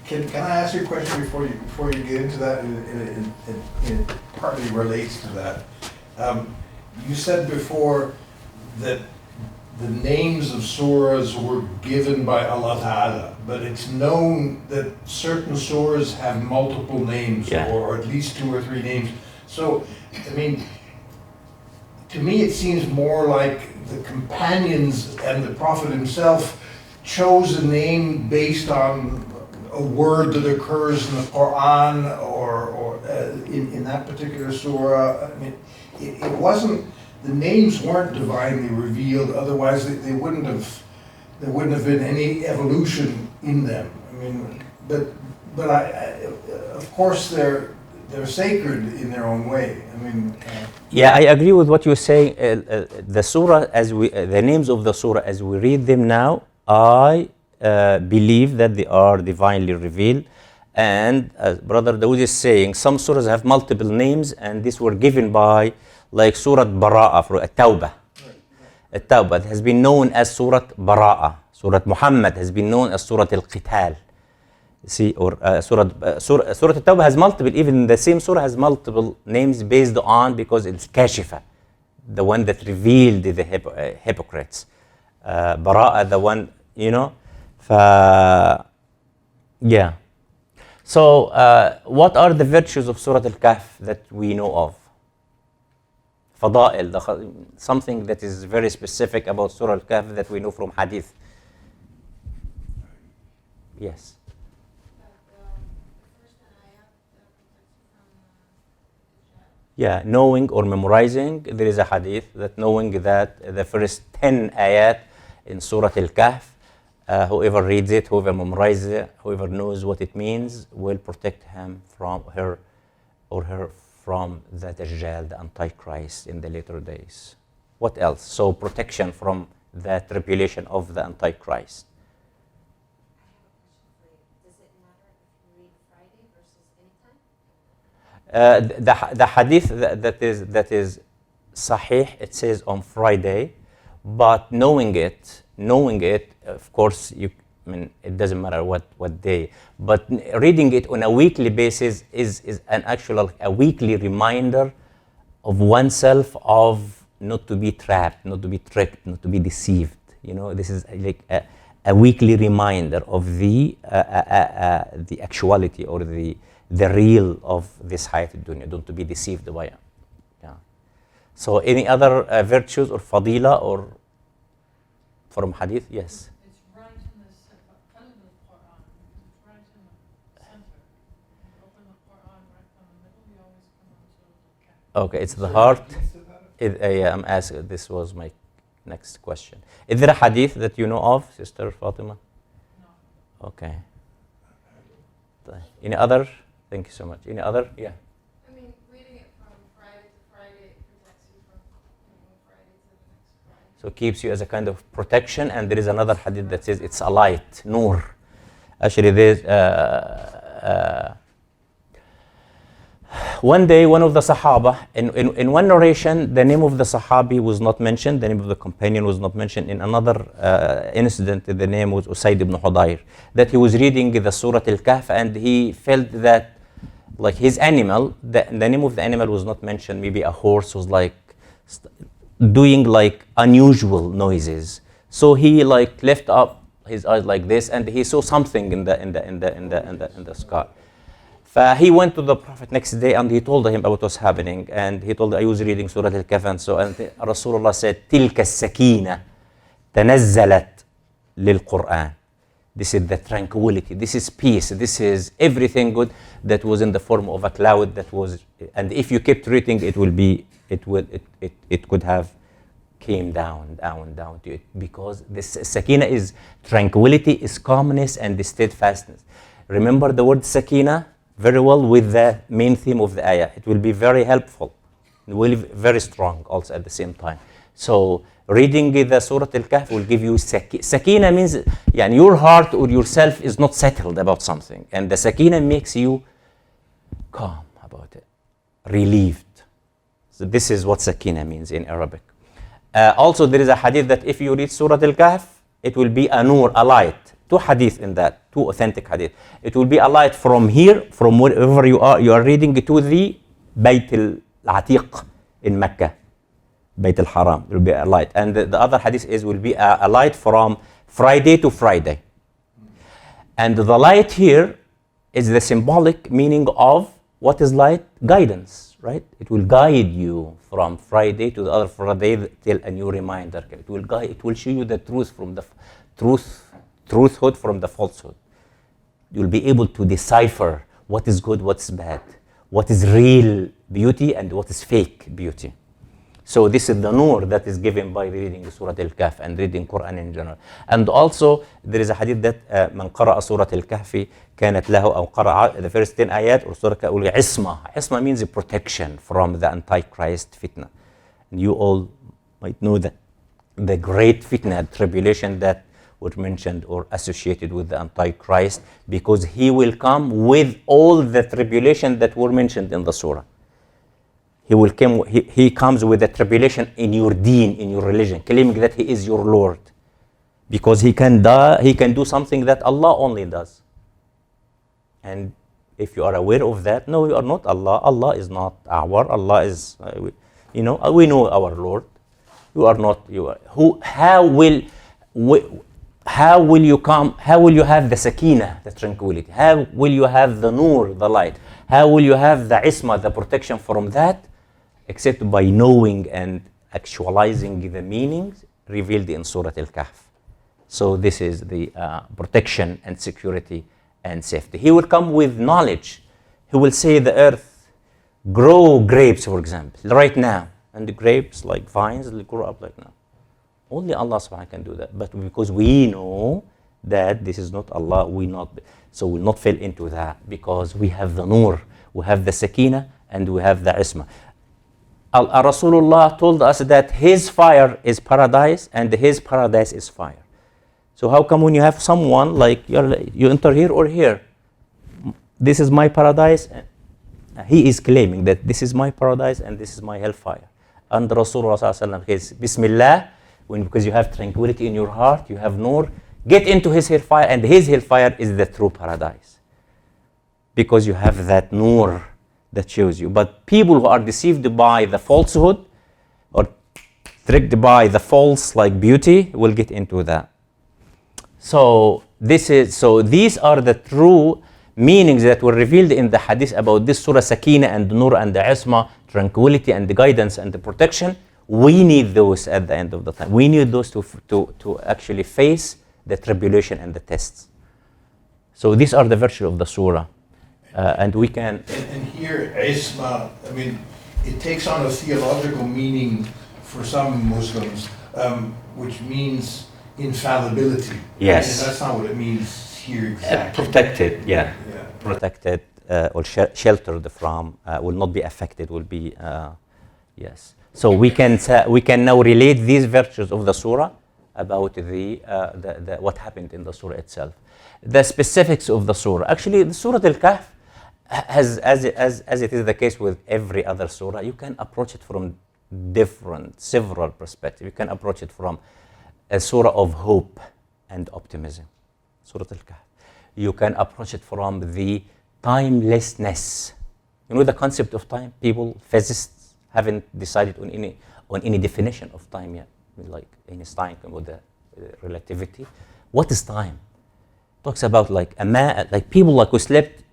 Can I ask you a question before you get into that? It partly relates to that. You said before that the names of surahs were given by Allah Ta'ala, but it's known that certain surahs have multiple names, or at least 2 or 3 names. So, I mean, to me it seems more like the companions and the Prophet himself chose a name based on a word that occurs in the Quran or in that particular surah. I mean, it wasn't. The names weren't divinely revealed, otherwise there wouldn't have been any evolution in them. I mean, but of course they're sacred in their own way. I mean, Yeah, I agree with what you're saying. The surah, the names of the surah, as we read them now, I believe that they are divinely revealed. And as Brother Dawood is saying, some surahs have multiple names, and these were given by, like Surah Bara'a, for At-Tawbah. At-Tawbah has been known as Surah Bara'a. Surah Muhammad has been known as Surah Al-Qital. See, or Surah At-Tawbah has multiple, even the same surah has multiple names based on, because it's Kashifa, the one that revealed the hypocrites. Bara'a, the one, you know. Yeah. So, what are the virtues of Surah Al-Kahf that we know of? Fada'il, something that is very specific about Surah Al-Kahf that we know from Hadith. Yes. Yeah, knowing or memorizing, there is a hadith that knowing that the first 10 ayat in Surah Al-Kahf, whoever reads it, whoever memorizes it, whoever knows what it means, will protect him from her or her from the Dajjal, the Antichrist in the later days. What else? So protection from the tribulation of the Antichrist. The hadith that is sahih, it says on Friday, but knowing it, of course, it doesn't matter what day, but reading it on a weekly basis is a weekly reminder of oneself of not to be trapped, not to be tricked, not to be deceived. You know, this is like a weekly reminder of the actuality or the real of this hayat dunya, don't to be deceived by it. Yeah. So any other virtues or fadila or from hadith? Yes. It's right in the center, kind of the Quran, it's right in the center. You open the Quran right from the middle, you always come onto the cap. Okay, it's the heart. Yeah, I'm asking, this was my next question. Is there a hadith that you know of, Sister Fatima? No. Okay. Any other? Thank you so much. Any other? Yeah. I mean, reading it from Friday to Friday, it protects you from Friday to the next Friday. So it keeps you as a kind of protection. And there is another hadith that says it's a light, nur. Actually, there's one day, one of the Sahaba, in one narration, the name of the Sahabi was not mentioned, the name of the companion was not mentioned. In another incident, the name was Usayd ibn Hudayr, that he was reading the Surah Al-Kahf and he felt that like his animal, the name of the animal was not mentioned, maybe a horse was like doing like unusual noises. So he like lifted up his eyes like this and he saw something in the sky. He went to the Prophet next day and he told him about what was happening. And he told, I was reading Surah Al-Kahf and so, and Rasulullah said, تِلْكَ السَّكِينَةِ تَنَزَّلَتْ لِلْقُرْآنِ. This is the tranquility, this is peace, this is everything good that was in the form of a cloud that was, and if you kept reading, it could have came down to it, because this sakina is tranquility, is calmness and steadfastness. Remember the word sakina very well with the main theme of the ayah. It will be very helpful. It will be very strong also at the same time. So reading the Surah Al-Kahf will give you sakina means your heart or yourself is not settled about something. And the sakina makes you calm about it, relieved. So this is what sakina means in Arabic. Also there is a hadith that if you read Surah Al-Kahf, it will be a nur, a light. Two hadith in that, two authentic hadith. It will be a light from here, from wherever you are reading to the Bayt al-Atiq in Mecca, Bayt al-Haram. It will be a light. And the other hadith will be a light from Friday to Friday. And the light here is the symbolic meaning of what is light? Guidance, right? It will guide you from Friday to the other Friday till a new reminder. It will show you the truth from the truthhood from the falsehood. You'll be able to decipher what is good, what's bad, what is real beauty and what is fake beauty. So this is the nur that is given by reading Surah Al-Kahf and reading Quran in general. And also there is a hadith that من قرأ سورة الكهف كانت له أو قرأ the first 10 ayat or Surah عصمة. عصمة means protection from the Antichrist fitna. And you all might know that the great fitna, tribulation that were mentioned or associated with the Antichrist, because he will come with all the tribulation that were mentioned in the surah. He comes with a tribulation in your deen, in your religion, claiming that he is your Lord. Because he can do something that Allah only does. And if you are aware of that, no, you are not Allah. Allah is not Allah is, we know our Lord. You are not, how will you have the sakina, the tranquility? How will you have the nur, the light? How will you have the isma, the protection from that? Except by knowing and actualizing the meanings revealed in Surah Al-Kahf. So this is the protection and security and safety. He will come with knowledge. He will say the earth, grow grapes, for example, right now. And the grapes, like vines, will grow up like now. Only Allah subhanahu wa ta'ala can do that. But because we know that this is not Allah, we'll not fall into that, because we have the nur, we have the sakina, and we have the isma. Rasulullah told us that his fire is paradise and his paradise is fire. So how come when you have someone like you enter here or here, this is my paradise, he is claiming that this is my paradise and this is my hellfire. And Rasulullah says, Bismillah, because you have tranquility in your heart, you have nur, get into his hellfire, and his hellfire is the true paradise. Because you have that nur that shows you. But people who are deceived by the falsehood or tricked by the false like beauty will get into that. So these are the true meanings that were revealed in the hadith about this surah, sakina and nur and the isma, tranquility and the guidance and the protection. We need those at the end of the time. We need those to actually face the tribulation and the tests. So these are the virtues of the surah. And we can... And here, isma, I mean, it takes on a theological meaning for some Muslims, which means infallibility. Yes. And that's not what it means here exactly. Protected, yeah. Protected or sheltered from, will not be affected, will be, yes. So we can now relate these virtues of the surah about the what happened in the surah itself. The specifics of the surah. Actually, the Surah Al-Kahf has, as it is the case with every other surah, you can approach it from several perspectives. You can approach it from a surah of hope and optimism, Surah Al-Kahf. You can approach it from the timelessness. You know the concept of time? Physicists haven't decided on any definition of time yet, like Einstein with the relativity. What is time? Talks about like people like who slept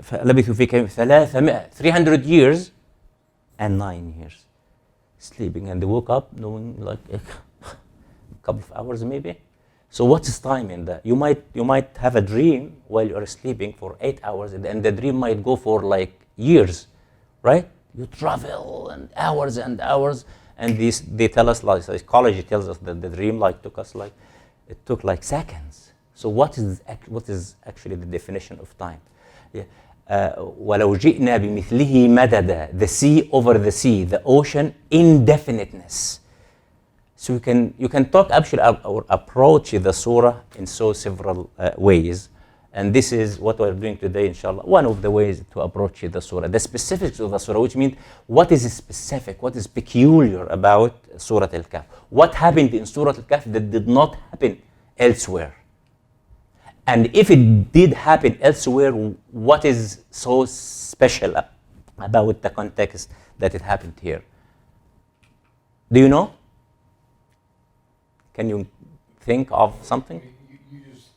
300 years and 9 years sleeping, and they woke up knowing like a couple of hours maybe. So what is time in that? You might have a dream while you are sleeping for 8 hours, and the dream might go for like years, right? You travel and hours, and they tell us, like psychology tells us that the dream took like seconds. So what is actually the definition of time? وَلَوْ جِئْنَا بِمِثْلِهِ مَدَدًا, the sea over the sea, the ocean, indefiniteness. So you can talk actually or approach the surah in so several ways. And this is what we're doing today, inshallah. One of the ways to approach the surah. The specifics of the surah, which means what is specific, what is peculiar about Surah Al-Kahf. What happened in Surah Al-Kahf that did not happen elsewhere? And if it did happen elsewhere, what is so special about the context that it happened here? Do you know? Can you think of something? You just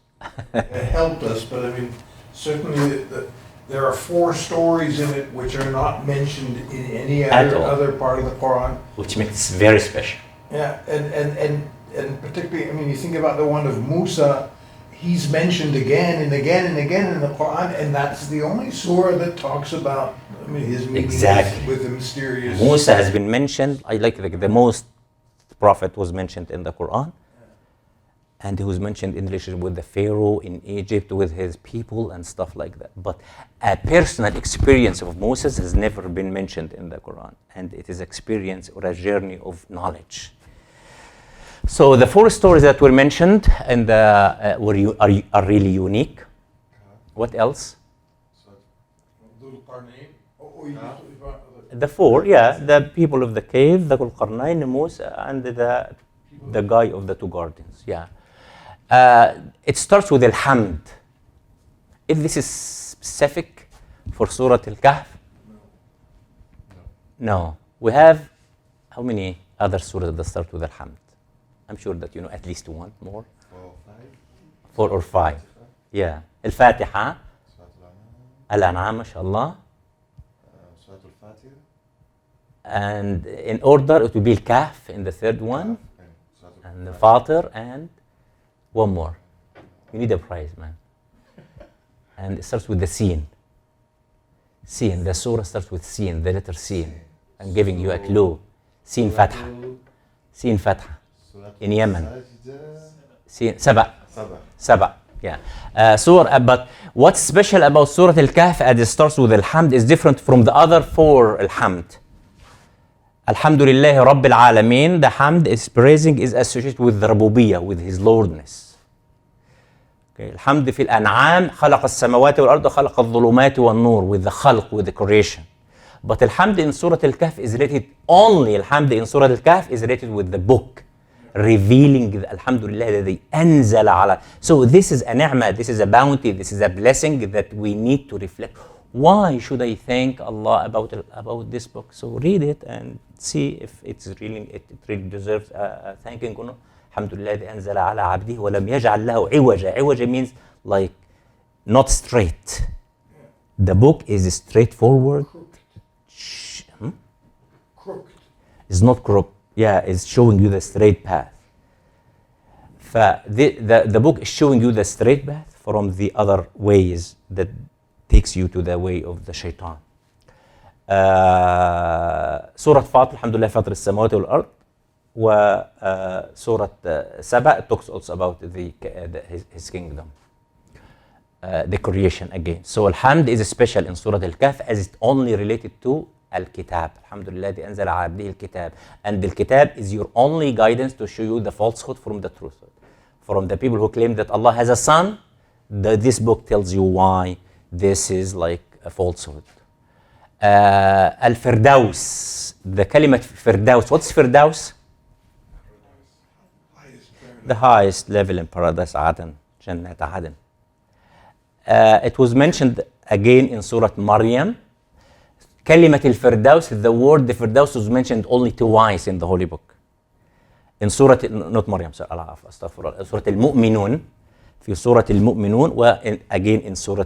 helped us, but I mean, certainly there are 4 stories in it which are not mentioned in any other part of the Quran. Which makes it very special. Yeah, and particularly, I mean, you think about the one of Musa, he's mentioned again and again and again in the Quran, and that's the only surah that talks about, I mean, his meaning Exactly. with the mysterious. Musa has been mentioned. I like the most prophet was mentioned in the Quran, and he was mentioned in relation with the Pharaoh in Egypt, with his people and stuff like that. But a personal experience of Moses has never been mentioned in the Quran, and it is experience or a journey of knowledge. So the 4 stories that were mentioned and are really unique. What else? The 4, yeah, the people of the cave, the Dhul-Qarnayn, Musa, and the guy of the 2 gardens, yeah. It starts with Alhamd. If this is specific for Surah Al-Kahf? No. We have how many other surahs that start with Alhamd? I'm sure that you know at least 1 more. 4 or 5. Yeah. Al-Fatiha. Al-An'am, mashallah. And in order, it will be Al-Kahf in the 3rd one. And the Fatir and 1 more. You need a prize, man. And it starts with the Sin. Sin. The surah starts with Sin, the letter Sin. I'm giving you a clue. Sin Fatha. Sin Fatha. In Yemen. Sin Saba. Yeah. But what's special about Surah Al-Kahf as it starts with Alhamd is different from the other 4 Alhamd. Alhamdulillah Rabbil Alameen, the Hamd is praising is associated with the Rububiyyah, with his Lordness. Okay. الحمد في الأنعام خلق السماوات والأرض خلق الظلمات والنور, with the khalq, with the creation. But Alhamd in Surah Al-Kahf is related, only Alhamd in Surah Al-Kahf is related with the book, revealing the Alhamdulillah الذي أنزل على. So this is a ni'mah, this is a bounty, this is a blessing that we need to reflect. Why should I thank Allah about this book? So read it and see if it really deserves thanking or not. Alhamdulillah الذي أنزل على عبده ولم يجعل له عوجا. عوجا means like not straight. The book is straightforward. Crooked. It's not crooked. Yeah, it's showing you the straight path. The book is showing you the straight path from the other ways that takes you to the way of the shaitan. Surah Fatir, Alhamdulillah, Fatir al-Samawati wal-Ard. Surah Saba talks also about his kingdom, the creation again. So Alhamd is special in Surah Al-Kahf as it's only related to Al-Kitab. Alhamdulillah, the anzala ala abdihi al-Kitab. And the Kitab is your only guidance to show you the falsehood from the truth. From the people who claim that Allah has a son, this book tells you why this is like a falsehood. Al-Firdaus, the kalimat Firdaus. What's Firdaus? The highest level in paradise, Aden, Jannat Aden. It was mentioned again in Surah Maryam. Kalimat al-Firdaus, the word the Firdaus was mentioned only 2 twice in the Holy Book. In Surah, not Maryam, Astaghfirullah, Surah Al-Mu'minun, في Surah Al-Mu'minun, again in Surah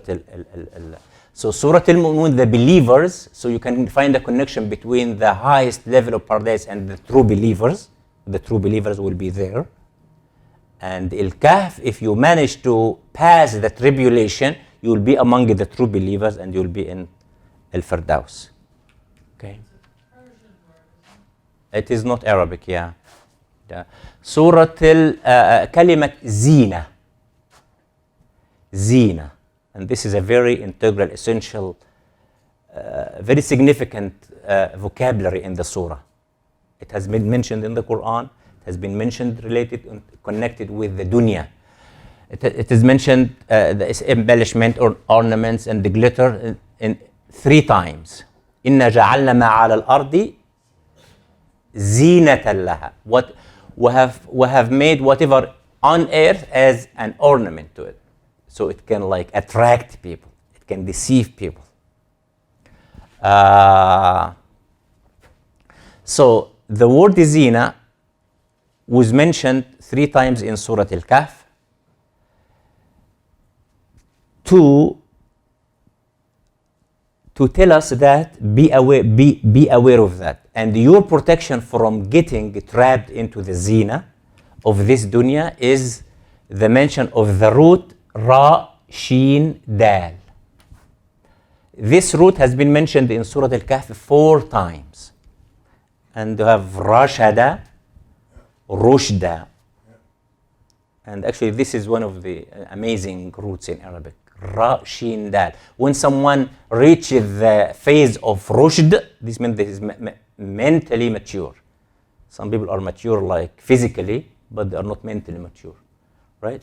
So Surah Al-Mu'minun, the believers, so you can find a connection between the highest level of paradise and the true believers. The true believers will be there. And Al-Kahf, if you manage to pass the tribulation, you will be among the true believers and you will be in Al-Firdaus. Okay. It is not Arabic, yeah. Surah Kalimat Zina. Zina. And this is a very integral, essential, very significant vocabulary in the surah. It has been mentioned in the Quran. Has been mentioned, related, and connected with the dunya. It is mentioned the embellishment or ornaments and the glitter in 3 times. إِنَّا جَعَلْنَا مَا عَلَى الْأَرْضِ زِينَةً لَهَا. What we have made whatever on earth as an ornament to it, so it can like attract people, it can deceive people. So the word zina was mentioned 3 times in Surah Al-Kahf to tell us that be aware of that, and your protection from getting trapped into the zina of this dunya is the mention of the root Ra, Shin, Dal. This root has been mentioned in Surah Al-Kahf 4 times. And you have Rashada, Rushda. And actually this is one of the amazing roots in Arabic. Ra, Shin, Dal. When someone reaches the phase of Rushd, this means this is mentally mature. Some people are mature like physically, but they are not mentally mature. Right?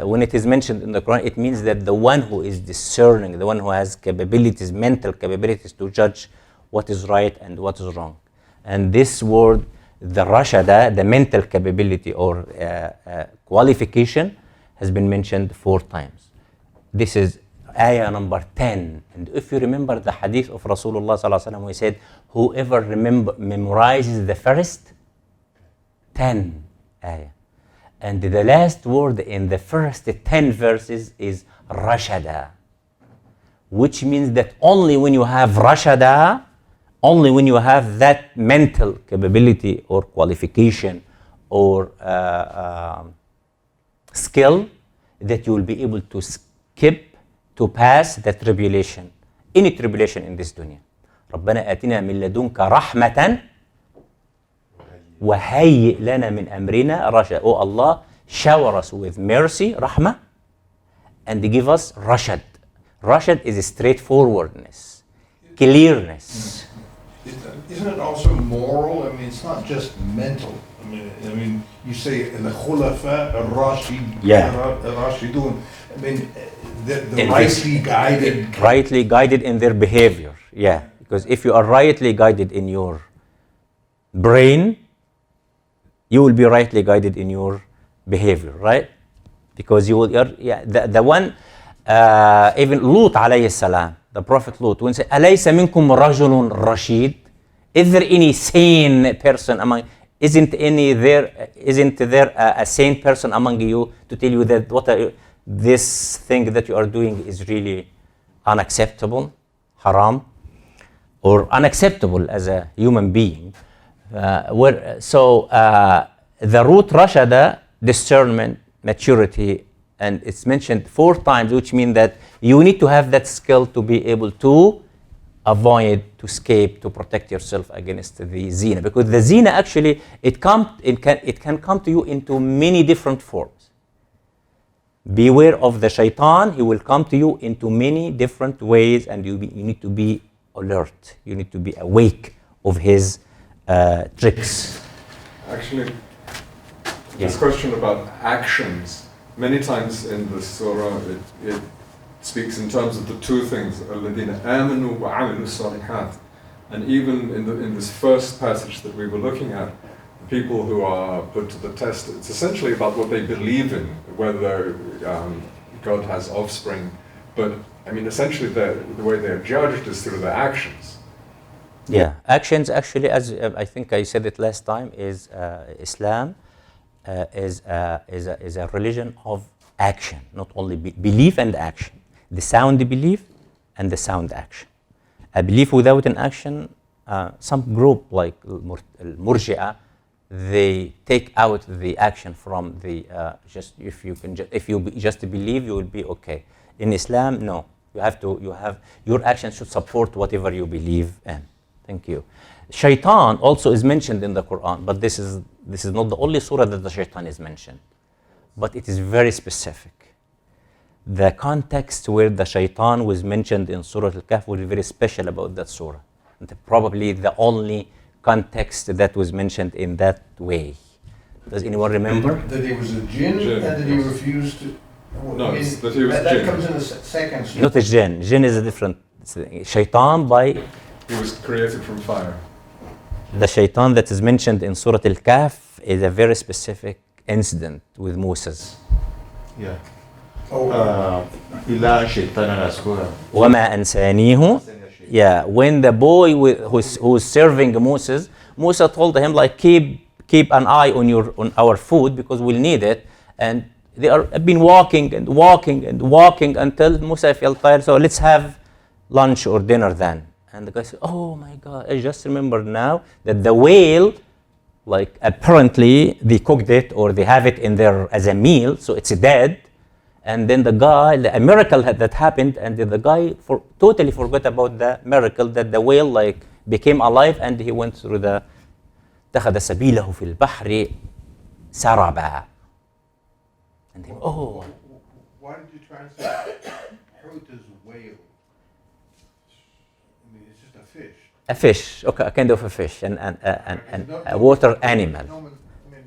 When it is mentioned in the Quran, it means that the one who is discerning, the one who has capabilities, mental capabilities to judge what is right and what is wrong. And this word, the rashada, the mental capability or qualification, has been mentioned 4 times. This is ayah number 10. And if you remember the hadith of Rasulullah sallallahu alaihi wasallam, he said, whoever memorizes the first 10 ayah. And the last word in the first 10 verses is rashada, which means that only when you have rashada, only when you have that mental capability or qualification or skill, that you will be able to skip, to pass the tribulation, any tribulation in this dunya. ربنا آتنا من لدنك رحمة وهيئ لنا من أمرنا رشد. Oh Allah, shower us with mercy, rahmah, and give us rashad. Rashad is straightforwardness, clearness. Isn't it also moral? I mean, it's not just mental. I mean, you say the khulafa ar-rashidun. I mean, the rightly guided in their behavior. Yeah, because if you are rightly guided in your brain, you will be rightly guided in your behavior, right? Because you will, the one, even Lut alayhi salam, the Prophet Lut, when he said, أَلَيْسَ مِنْكُمْ رَجُلٌ رَشِيدٌ? Is there any sane person among, isn't there a sane person among you to tell you that this thing that you are doing is really unacceptable, haram, or unacceptable as a human being? The root rashada, discernment, maturity, and it's mentioned 4 times, which means that you need to have that skill to be able to avoid, to escape, to protect yourself against the zina. Because the zina actually, it can come to you into many different forms. Beware of the shaitan, he will come to you into many different ways, and you need to be alert. You need to be awake of his tricks. Actually, this question about actions, many times in the surah, it speaks in terms of the 2 things, الَّذِينَ آمَنُوا وَعَمِلُوا الصَّالِحَاتِ. And even in this first passage that we were looking at, the people who are put to the test, it's essentially about what they believe in, whether God has offspring. But, I mean, essentially the way they're judged is through their actions. Yeah, actions actually, as I think I said it last time, is Islam is a religion of action, not only belief and action. The sound belief and the sound action. A belief without an action, some group like Murji'ah, they take out the action from the if you just believe, you will be okay. In Islam, no. Your actions should support whatever you believe in. Thank you. Shaitan also is mentioned in the Quran, but this is not the only surah that the shaitan is mentioned. But it is very specific. The context where the shaitan was mentioned in Surah Al-Kahf was very special about that surah. And probably the only context that was mentioned in that way. Does anyone remember? That he was a jinn and that he refused to... No, that he was that jinn. comes in the second surah. Not a jinn. Jinn is a different thing. Shaitan He was created from fire. The shaitan that is mentioned in Surah Al-Kahf is a very specific incident with Moses. Yeah. وَمَا أَنْسَانِيهُ. Yeah, when the boy who's serving Moses told him, like, keep an eye on our food because we'll need it. And they have been walking until Musa felt tired. So let's have lunch or dinner then. And the guy said, oh my God, I just remembered now that the whale like apparently they cooked it or they have it in there as a meal, so it's dead. And then a miracle that happened, and the guy totally forgot about the miracle that the whale like became alive, and he went through the اتخذ سبيله في البحر سربا. And he, oh. Why did you translate hut as whale? I mean, it's just a fish. A fish, okay, a kind of a fish, and a water animal.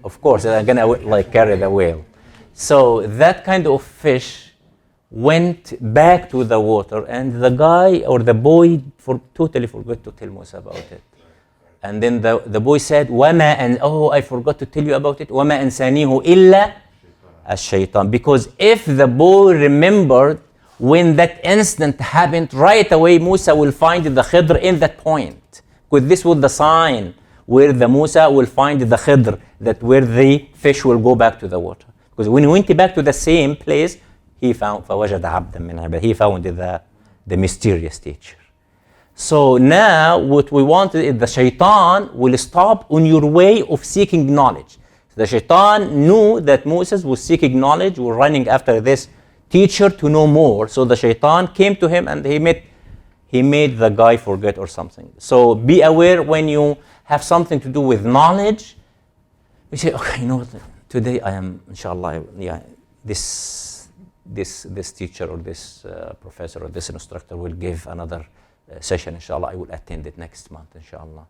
Of course, they're gonna like carry the whale. So that kind of fish went back to the water, and the guy or the boy totally forgot to tell Musa about it. And then the boy said, "Wama and I forgot to tell you about it. Wama ansanihu illa ash-shaytan." Because if the boy remembered when that incident happened, right away Musa will find the Khidr in that point. Because this was the sign where the Musa will find the Khidr, that where the fish will go back to the water. Because when he went back to the same place, he found the mysterious teacher. So now what we want is the shaitan will stop on your way of seeking knowledge. The shaitan knew that Moses was seeking knowledge, was running after this teacher to know more. So the shaitan came to him and he made the guy forget or something. So be aware when you have something to do with knowledge. You say, okay, you know what? Today I am, inshallah, this teacher or this professor or this instructor will give another session, inshallah. I will attend it next month, inshallah.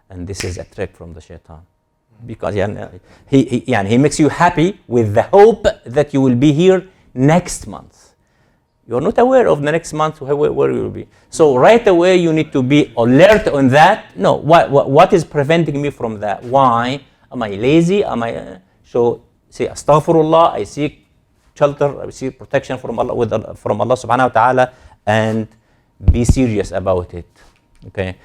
And this is a trick from the shaitan. Because he makes you happy with the hope that you will be here next month. You're not aware of the next month where you will be. So right away you need to be alert on that. No, what is preventing me from that? Why? Am I lazy? So say astaghfirullah, I seek shelter, I seek protection from Allah subhanahu wa ta'ala, and be serious about it. Okay.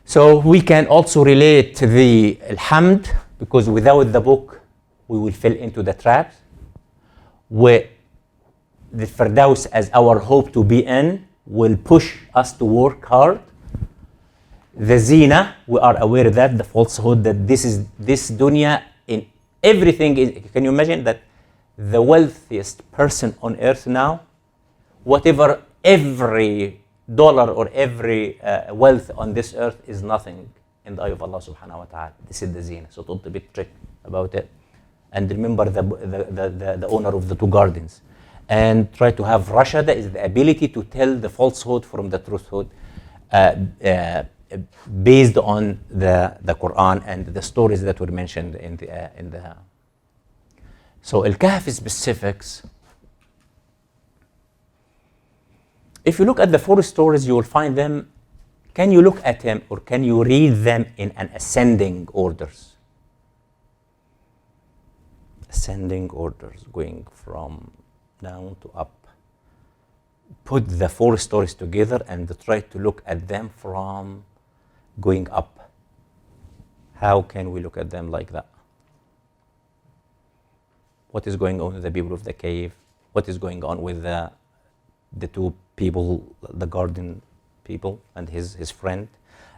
So we can also relate the alhamd, because without the book we will fall into the traps. Where the Firdaus as our hope to be in will push us to work hard. The zina, we are aware that the falsehood that this dunya in everything is, can you imagine that the wealthiest person on earth now, whatever every dollar or every wealth on this earth is nothing in the eye of Allah subhanahu wa ta'ala. This is the zina. So don't be trick about it. And remember the owner of the two gardens. And try to have rashada, is the ability to tell the falsehood from the truthhood based on the Quran and the stories that were mentioned in the So Al-Kahf specifics. If you look at the 4 stories, you will find them. Can you look at them or can you read them in an ascending orders? Ascending orders, going from down to up. Put the 4 stories together and try to look at them from going up. How can we look at them like that? What is going on with the people of the cave? What is going on with the 2 people, the garden people and his friend?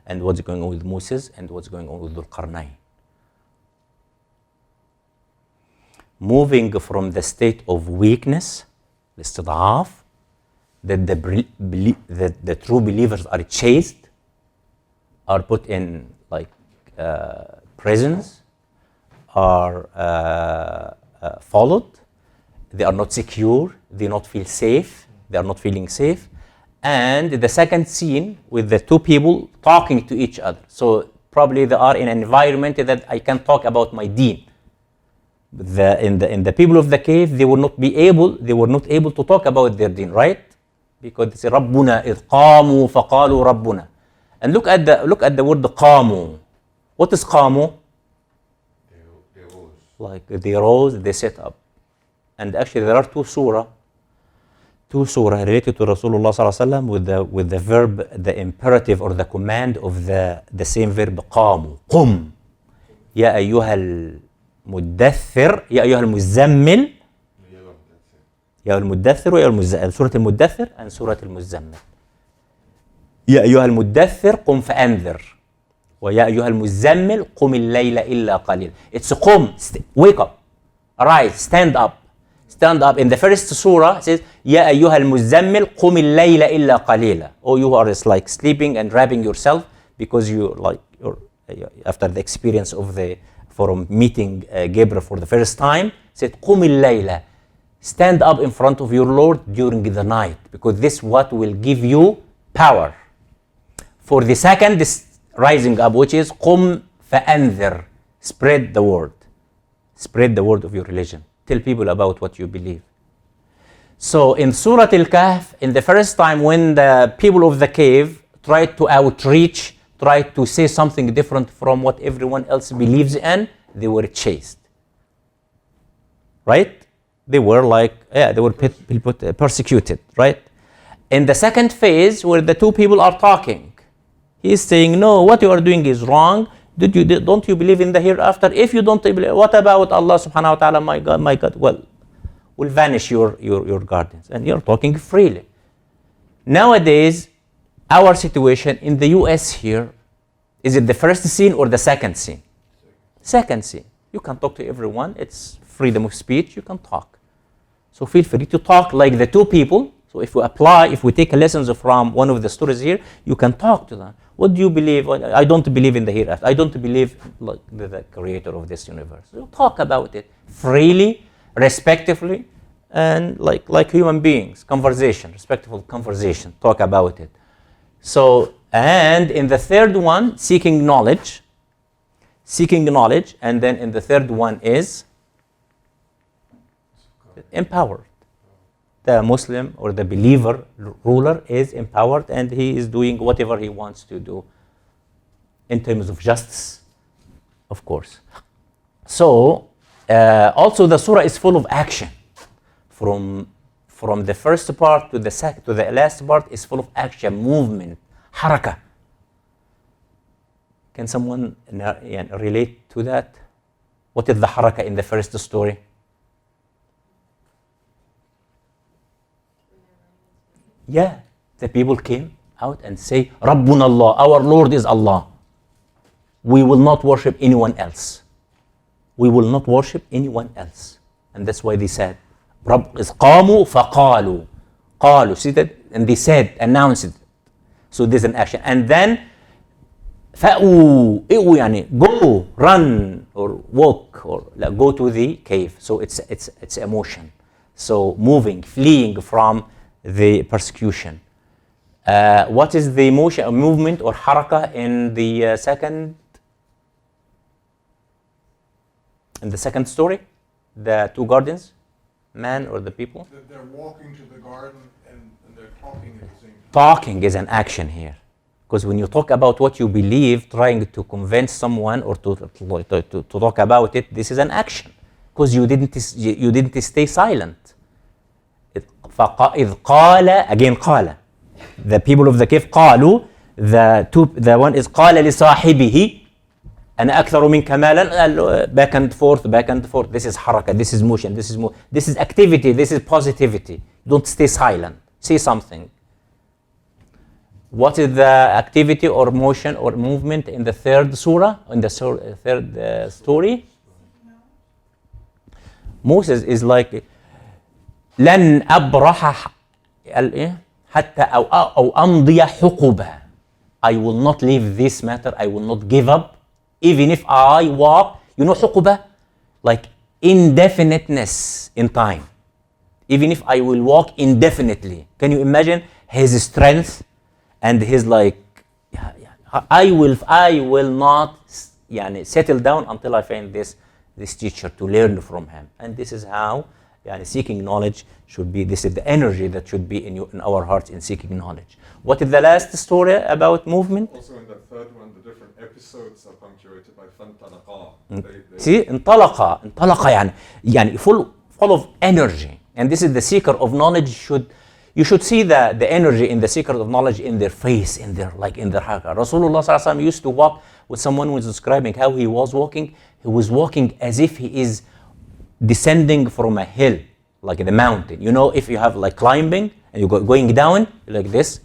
And what's going on with Moses and what's going on with Dhul Qarnayn? Moving from the state of weakness, istid'af, that the true believers are chased, are put in like prisons, are followed, they are not secure, they not feel safe, they are not feeling safe. And the second scene with the 2 people talking to each other. So probably they are in an environment that I can talk about my deen. In the people of the cave, they were not able to talk about their deen, right? Because they say Rabbuna idh qamu faqalu Rabbuna. And look at the word qamu. What is qamu? They rose. Like they rose, they set up. And actually there are two surah related to Rasulullah sallallahu alaihi wasallam with the verb, the imperative or the command of the same verb qamu. Qum. Ya ayyuhal مدثر يا أيها المزمل يا المدثر ويا المزمل. سورة المدثر and سورة المزمل. يا أيها المدثر قم فأنذر وَيَا أَيُّهَا الْمُزَّمِّلْ قُمِ اللَّيْلَ إِلَّا قَلِيلًا. It's qum, wake up, arise, stand up. Stand up. In the first surah, it says, يَا أَيُّهَا الْمُزَّمِّلْ قُمِ اللَّيْلَ إِلَّا قَلِيلًا. Oh, you are just like sleeping and wrapping yourself because you're after the experience of from meeting Gabriel for the first time, said, قُمِ اللَّيْلَ. Stand up in front of your Lord during the night, because this what will give you power. For the second, this rising up, which is قُمْ فَأَنذِرْ. Spread the word. Spread the word of your religion. Tell people about what you believe. So in Surah Al-Kahf, in the first time when the people of the cave tried to outreach, tried to say something different from what everyone else believes in, they were chased. Right? They were persecuted, right? In the second phase, where the two people are talking, he's saying, no, what you are doing is wrong. Don't you believe in the hereafter? If you don't believe, what about Allah subhanahu wa ta'ala, my God, well, will vanish your gardens. And you're talking freely. Nowadays, our situation in the US here, is it the first scene or the second scene? Second scene. You can talk to everyone. It's freedom of speech. You can talk. So feel free to talk like the two people. So if we take lessons from one of the stories here, you can talk to them. What do you believe? I don't believe in the hereafter. I don't believe like the creator of this universe. So talk about it freely, respectfully, and like human beings. Conversation, respectful conversation. Talk about it. So, and in the third one, seeking knowledge, and then in the third one is empowered. The Muslim or the believer ruler is empowered, and he is doing whatever he wants to do in terms of justice, of course. So, also the surah is full of action. From the first part to the last part is full of action, movement, haraka. Can someone relate to that? What is the haraka in the first story? Yeah, the people came out and say, Rabbuna Allah, our Lord is Allah. We will not worship anyone else. We will not worship anyone else. And that's why they said, قاموا فقالوا. قالوا, see that? And they said, announced it. So there's an action. And then, go, run, or walk, or go to the cave. So it's emotion. So moving, fleeing from the persecution. What is the motion, movement, or haraka in the second story? The two gardens, man or the people? They're walking to the garden and they're talking at the same time. Talking is an action here. Because when you talk about what you believe, trying to convince someone or to talk about it, this is an action. Because you didn't stay silent. فإذ قال, again قال. The people of the cave قالوا, the one is قال لصاحبه أنا أكثر منك مالا, back and forth. This is haraka, this is motion, this is activity, this is positivity. Don't stay silent. Say something. What is the activity or motion or movement in the third surah, in the third story? Moses is like لن أبرح حتى أو أمضي حقبة. I will not leave this matter. I will not give up, even if I walk. You know حقبة, like indefiniteness in time. Even if I will walk indefinitely. Can you imagine his strength and his like? I will not settle down until I find this teacher to learn from him. And this is how. Seeking knowledge should be, this is the energy that should be in our hearts in seeking knowledge. What is the last story about movement? Also in the third one, the different episodes are punctuated by فانطلقا. See, انطلقا يعني full of energy. And this is the seeker of knowledge you should see the energy in the seeker of knowledge in their face, in their haraka. Rasulullah sallallahu alaihi wasallam used to walk with someone who was describing how he was walking. He was walking as if he is descending from a hill, like the mountain. You know, if you have like climbing and you're going down like this,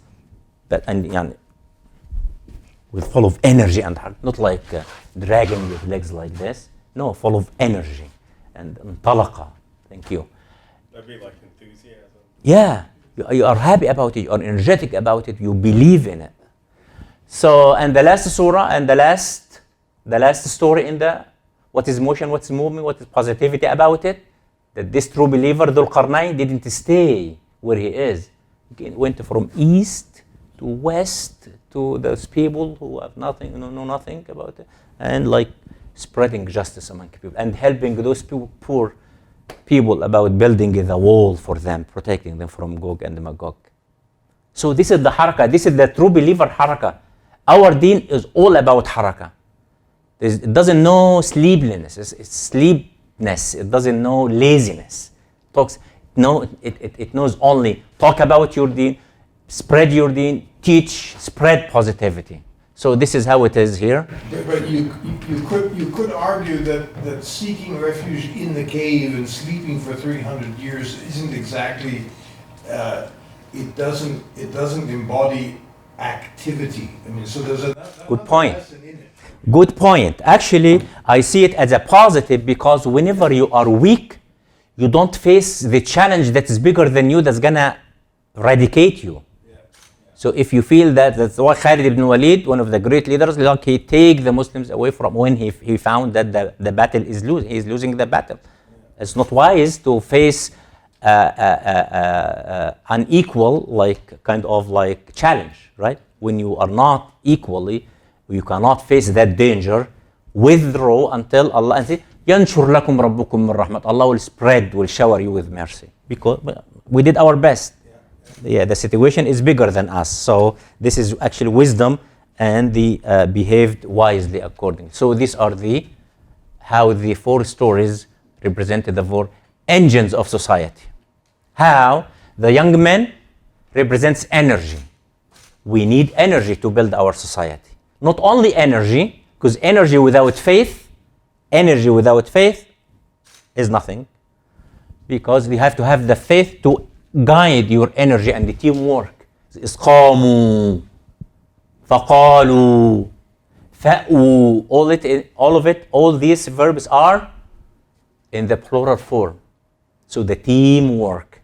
with full of energy and heart, not like dragging with legs like this. No, full of energy and talaqa. Thank you. That'd be like enthusiasm. Yeah, you are happy about it, you are energetic about it, you believe in it. So, and the last surah and the last story in the, what is motion, what is movement, what is positivity about it, that this true believer, Dhul Qarnayn, didn't stay where he is. He went from east to west to those people who have nothing, know nothing about it, and like spreading justice among people and helping those poor people about building the wall for them, protecting them from Gog and Magog. So this is the harakah, this is the true believer harakah. Our deen is all about harakah. It doesn't know sleepiness, it's sleepness, it doesn't know laziness. It knows only talk about your deen, spread your deen, teach, spread positivity. So this is how it is here. But you could argue that seeking refuge in the cave and sleeping for 300 years isn't exactly, it doesn't embody activity. I mean, so there's a good point. lesson in it. Good point. Actually, I see it as a positive because whenever you are weak, you don't face the challenge that is bigger than you that's gonna eradicate you. So if you feel that's why Khalid ibn Walid, one of the great leaders, like he take the Muslims away from when he found that the battle is losing the battle. It's not wise to face unequal kind of challenge, right? When you are not equally, you cannot face that danger. Withdraw until Allah and say, "Yanshur lakum rabbukum min rahmat." Allah will shower you with mercy because we did our best. Yeah, the situation is bigger than us. So this is actually wisdom, and they behaved wisely accordingly. So these are how the four stories represented the four engines of society. How the young man represents energy. We need energy to build our society. Not only energy, because energy without faith is nothing. Because we have to have the faith to guide your energy and the teamwork. Isqamu, faqalu, fa'u, all these verbs are in the plural form. So the teamwork.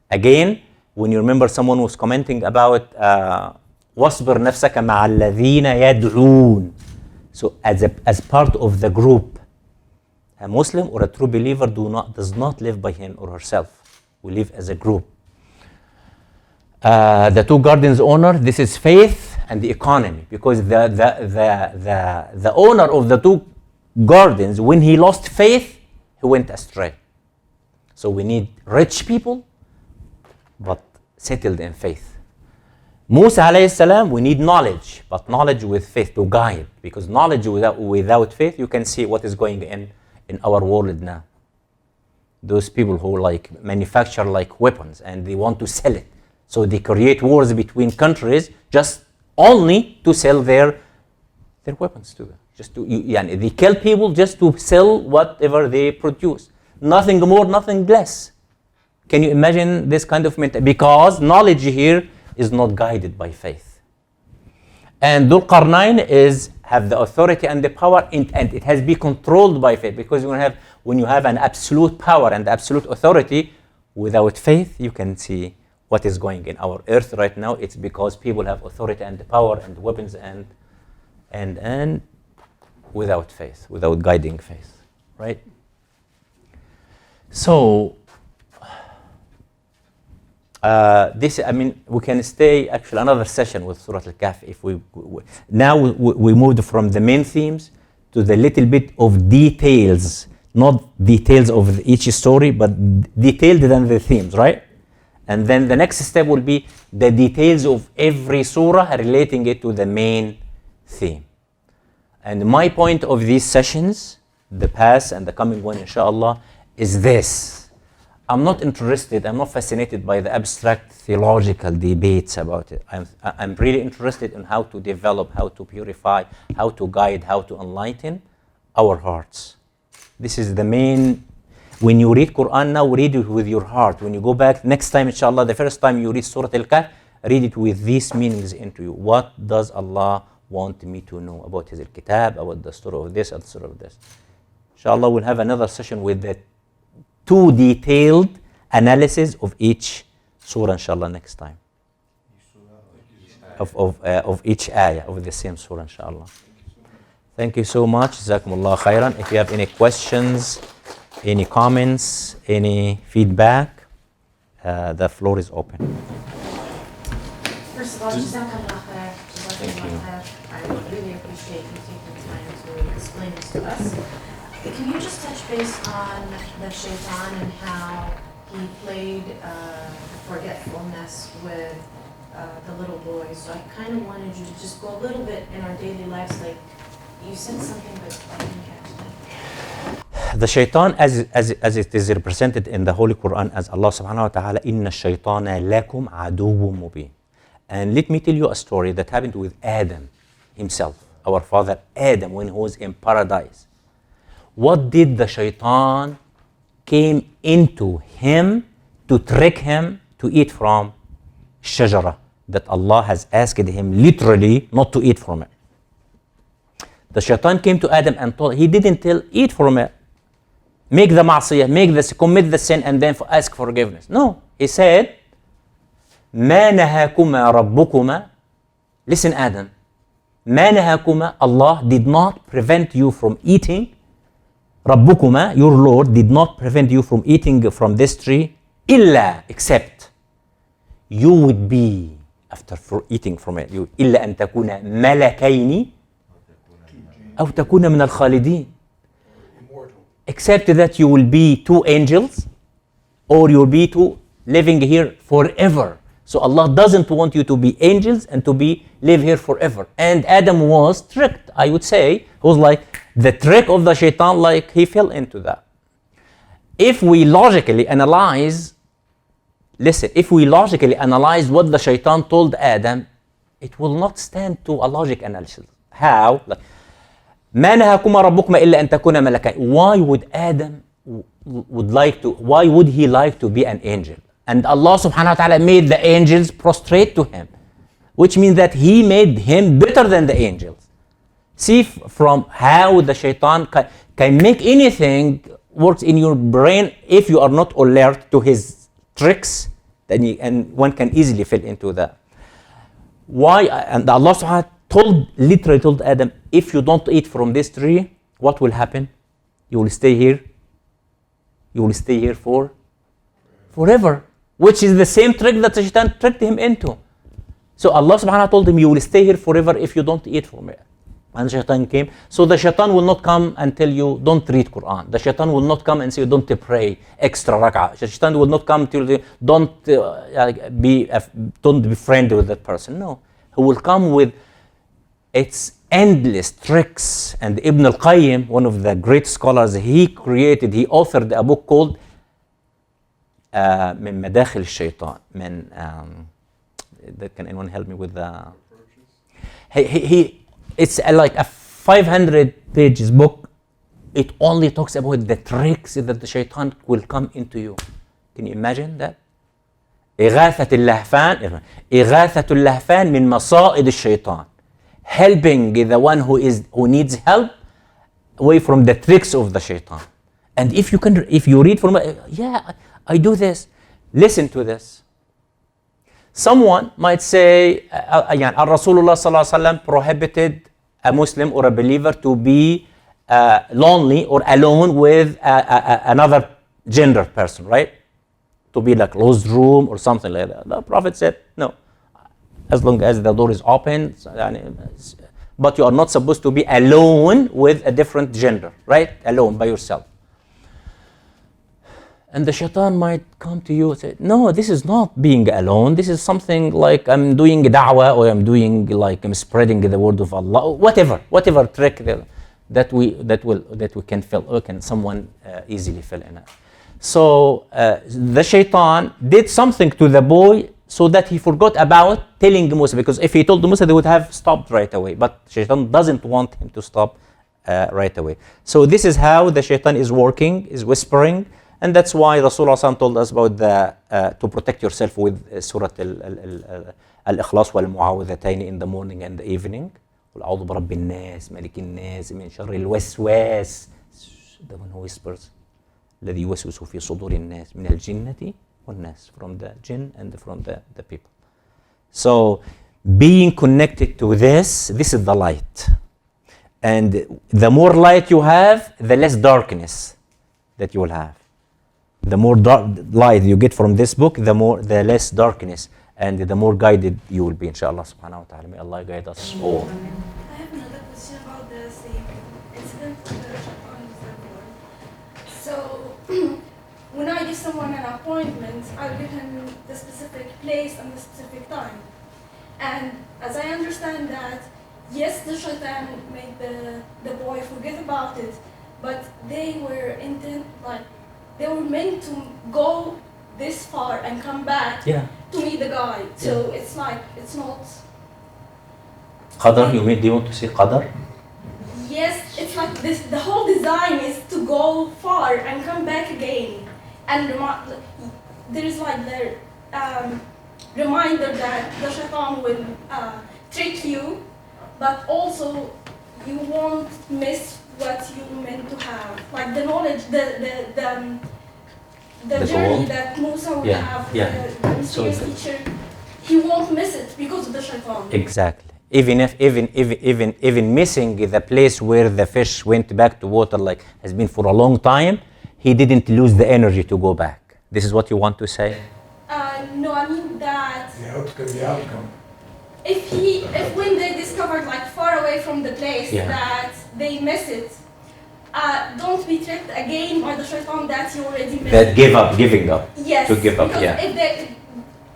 Again, when you remember someone was commenting about وَاصْبِرْ نَفْسَكَ مَعَ الَّذِينَ يَدْعُونَ. So as part of the group, a Muslim or a true believer does not live by him or herself. We live as a group. The two gardens owner, this is faith and the economy, because the owner of the two gardens, when he lost faith, he went astray. So we need rich people, but settled in faith. Musa alayhi salam, we need knowledge, but knowledge with faith to guide, because knowledge without faith, you can see what is going in our world now. Those people who manufacture weapons and they want to sell it. So they create wars between countries just only to sell their weapons to them. They kill people just to sell whatever they produce. Nothing more, nothing less. Can you imagine this kind of mentality? Because knowledge here is not guided by faith. And Dhul Qarnayn have the authority and the power, and it has been controlled by faith. Because when you have an absolute power and absolute authority, without faith, you can see what is going in our earth right now. It's because people have authority and the power and the weapons and without faith, without guiding faith, right? So we can stay actually another session with Surah Al-Kahf if now we moved from the main themes to the little bit of details, not details of each story, but detailed than the themes, right? And then the next step will be the details of every surah relating it to the main theme. And my point of these sessions, the past and the coming one, inshallah, is this. I'm not fascinated by the abstract theological debates about it. I'm really interested in how to develop, how to purify, how to guide, how to enlighten our hearts. This is the main. When you read Quran now, read it with your heart. When you go back next time, inshallah, the first time you read Surah Al-Kahf, read it with these meanings into you. What does Allah want me to know about his kitab, about the story of this and the story of this. Inshallah, we'll have another session with the too detailed analysis of each surah, inshallah, next time. Of each ayah of the same surah, inshallah. Thank you so much. Jazakumullah khairan. If you have any questions, any comments, any feedback, the floor is open. First of all, Jazakallah khair. Jazakallah khair. I really appreciate you taking the time to explain this to us. Can you just touch base on the shaitan and how he played forgetfulness with the little boys? So I kind of wanted you to just go a little bit in our daily lives, like you said something, but I didn't catch that. The shaitan, as it is represented in the Holy Quran as Allah subhanahu wa ta'ala, inna shaitana lakum aduwwun mubin. And let me tell you a story that happened with Adam himself, our father Adam, when he was in paradise. What did the shaitan came into him to trick him to eat from shajara that Allah has asked him literally not to eat from it? The shaitan came to Adam and told, he didn't tell, eat from it, make the ma'asiyah, commit the sin and then ask forgiveness. No, he said, ما نهاكما ربكما. Listen, Adam, ما نهاكما, Allah did not prevent you from eating. ربكما, your Lord, did not prevent you from eating from this tree, إلا, except you would be, after eating from it, you, إلا أن تكون ملكين أو تكون من الخالدين. Except that you will be two angels, or you will be two living here forever. So Allah doesn't want you to be angels and to live here forever. And Adam was tricked, I would say. It was like the trick of the shaitan, like he fell into that. If we logically analyze, listen, if we logically analyze what the shaitan told Adam, it will not stand to a logic analysis. How? Like, ما نهاكما ربكما إلا أن تكونا ملكين. Why would Adam why would he like to be an angel? And Allah subhanahu wa ta'ala made the angels prostrate to him, which means that he made him better than the angels. See from how the shaitan can make anything works in your brain. If you are not alert to his tricks, then and one can easily fall into that. Why? And Allah subhanahu wa ta'ala literally told Adam, if you don't eat from this tree, what will happen? You will stay here. You will stay here forever. Which is the same trick that the shaitan tricked him into. So Allah subhanahu wa ta'ala told him, you will stay here forever if you don't eat from it. And the shaitan came. So the shaitan will not come and tell you, don't read Quran. The shaitan will not come and say, don't pray extra rak'ah. The shaitan will not come to you, don't be friend with that person. No. He will come with its endless tricks. And Ibn al-Qayyim, one of the great scholars, he authored a book called من مداخل الشيطان. Can anyone help me with the? It's like a 500 pages book. It only talks about the tricks that the shaitan will come into you. Can you imagine that? إغاثة اللهفان من مصائد الشيطان. Helping the one who needs help away from the tricks of the shaitan. And if you read from it, yeah, I do this. Listen to this. Someone might say, Rasulullah sallallahu alaihi wasallam prohibited a Muslim or a believer to be lonely or alone with another gender person, right? To be like closed room or something like that. The Prophet said, no. As long as the door is open, but you are not supposed to be alone with a different gender, right? Alone by yourself. And the shaitan might come to you and say, no, this is not being alone. This is something like I'm doing da'wah, or I'm doing like I'm spreading the word of Allah, whatever trick that we can fill, or can someone easily fill in it. So the shaitan did something to the boy so that he forgot about telling Musa, because if he told Musa, they would have stopped right away. But shaitan doesn't want him to stop right away. So this is how the shaitan is working, is whispering. And that's why Rasulullah told us about to protect yourself with Surah Al-Ikhlas wal-Mu'awwidhatayn in the morning and the evening. قل أعوذ برب الناس ملك الناس من شر الوسواس, the one who whispers, الذي يوسوس في صدور الناس من الجنة والناس, from the jinn and from the people. So being connected to this is the light. And the more light you have, the less darkness that you will have. The more light you get from this book, the less darkness, and the more guided you will be, inshallah subhanahu wa ta'ala. May Allah guide us all. I have another question about the same incident of the Shaitan example. So, when I give someone an appointment, I'll give him the specific place and the specific time. And as I understand that, yes, the Shaitan made the boy forget about it, but they were they were meant to go this far and come back to meet the guy. So it's like, it's not... Qadar, do you want to say qadar? Yes, it's like this, the whole design is to go far and come back again. And there is like the reminder that the Shaitan will trick you, but also you won't miss what you meant to have. Like the knowledge, the journey that Musa will have with the mysterious teacher, he won't miss it because of the Shaitan. Exactly. Even missing the place where the fish went back to water, like has been for a long time, he didn't lose the energy to go back. This is what you want to say? No, I mean that The outcome. if when they discovered like far away from the place that they miss it, don't be tricked again by the Shaitan that you already missed. That giving up. Yes. To give up, because if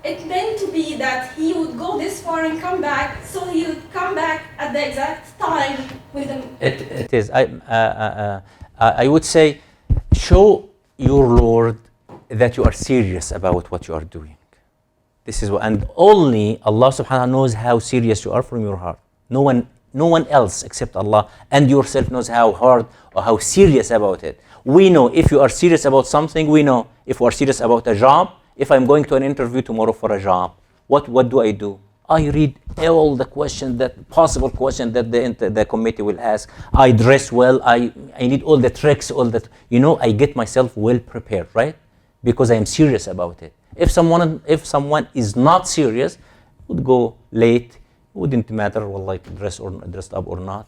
it meant to be that he would go this far and come back, so he would come back at the exact time with them. It is. I would say, show your Lord that you are serious about what you are doing. This is what, and only Allah subhanahu wa ta'ala knows how serious you are from your heart. No one else except Allah and yourself knows how hard or how serious about it. We know if you are serious about something, we know if you are serious about a job, if I'm going to an interview tomorrow for a job, what do? I read all the questions, that possible questions that the committee will ask. I dress well, I need all the tricks, all that, I get myself well prepared, right? Because I am serious about it. If someone is not serious, would go late, wouldn't matter, dressed up or not.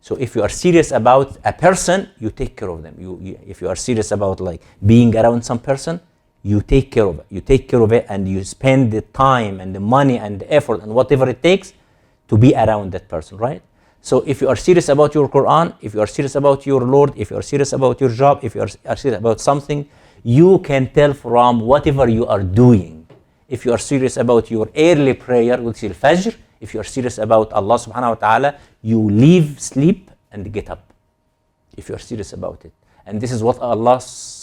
So if you are serious about a person, you take care of them. If you are serious about like being around some person, you take care of it. You take care of it, and you spend the time and the money and the effort and whatever it takes to be around that person, right? So if you are serious about your Quran, if you are serious about your Lord, if you are serious about your job, if you are serious about something, you can tell from whatever you are doing. If you are serious about your early prayer, which is Fajr, if you are serious about Allah subhanahu wa ta'ala, you leave sleep and get up. If you are serious about it. And this is what Allah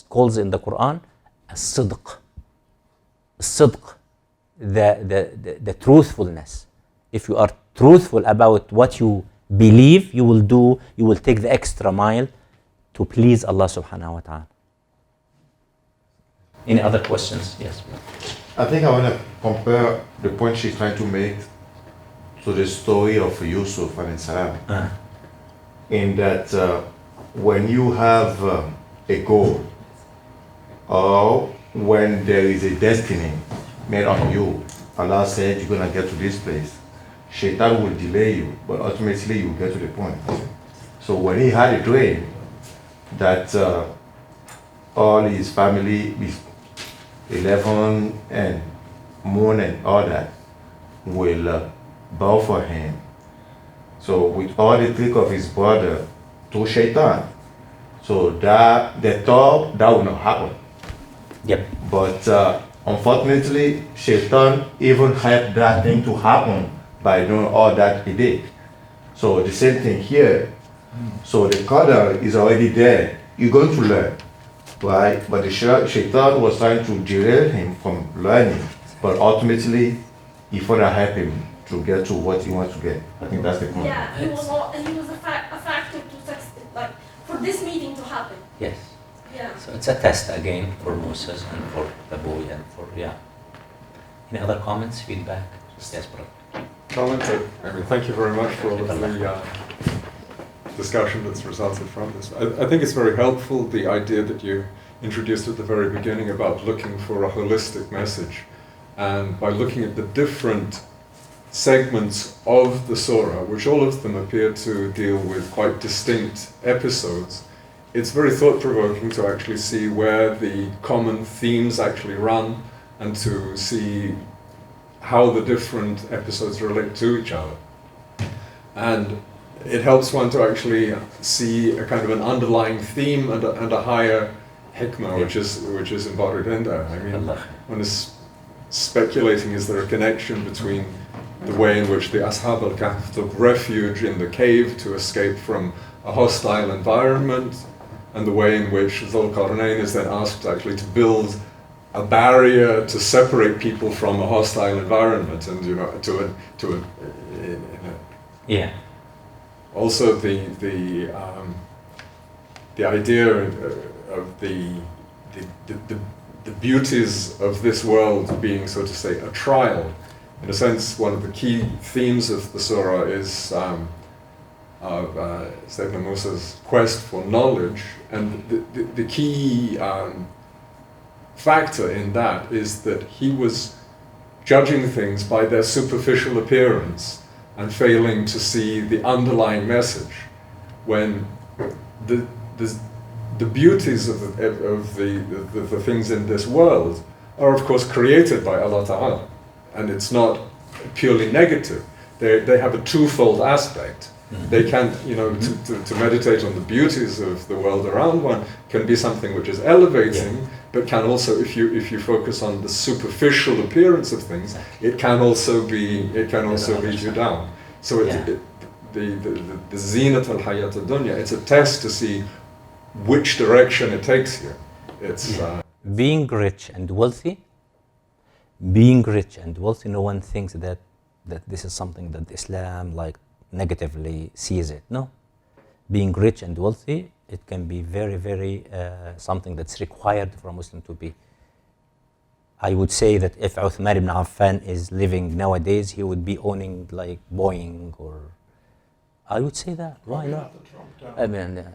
calls in the Quran, as-sidq. As-sidq, the truthfulness. If you are truthful about what you believe, you will take the extra mile to please Allah subhanahu wa ta'ala. Any other questions? Yes. I think I want to compare the point she's trying to make to the story of Yusuf alayhi salam. In that when you have a goal, or when there is a destiny made on you, Allah said you're going to get to this place. Shaitan will delay you, but ultimately you get to the point. So when he had a dream that all his family, his 11 and moon and all that will bow for him. So with all the trick of his brother to Shaitan, so that the thought that will not happen. Yep. But unfortunately, Shaitan even helped that thing to happen by doing all that he did. So the same thing here. So the qadar is already there. You're going to learn, right? But the Shaitan was trying to derail him from learning. But ultimately, he further helped him to get to what he wants to get. I think that's the point. Yeah, he was a factor to succeed, like for this meeting to happen. Yes. Yeah. So it's a test again for Moses and for the boy and for Any other comments, feedback? Yes, brother. comment. I mean, thank you very much for all of the discussion that's resulted from this. I think it's very helpful, the idea that you introduced at the very beginning about looking for a holistic message. And by looking at the different segments of the surah, which all of them appear to deal with quite distinct episodes, it's very thought-provoking to actually see where the common themes actually run and to see how the different episodes relate to each other. And it helps one to actually see a kind of an underlying theme and a higher hikmah, which is embodied in there. I mean, one is speculating, is there a connection between the way in which the Ashab al-Kahf took refuge in the cave to escape from a hostile environment, and the way in which Dhul Qarnayn is then asked actually to build a barrier to separate people from a hostile environment, and yeah. Also the idea of the beauties of this world being, so to say, a trial. In a sense, one of the key themes of the surah is Sayyidina Musa's quest for knowledge, and the key factor in that is that he was judging things by their superficial appearance and failing to see the underlying message, when the beauties of the things in this world are of course created by Allah Ta'ala, and it's not purely negative. They have a twofold aspect. They can, to meditate on the beauties of the world around one can be something which is elevating, but can also, if you focus on the superficial appearance of things, it can also lead you down. So the zinat al-hayat al-dunya, it's a test to see which direction it takes you. It's being rich and wealthy. No one thinks that this is something that Islam negatively sees it. No, being rich and wealthy, it can be very, very something that's required for a Muslim to be. I would say that if Uthman ibn Affan is living nowadays, he would be owning Boeing, or I would say that. Why not? I mean,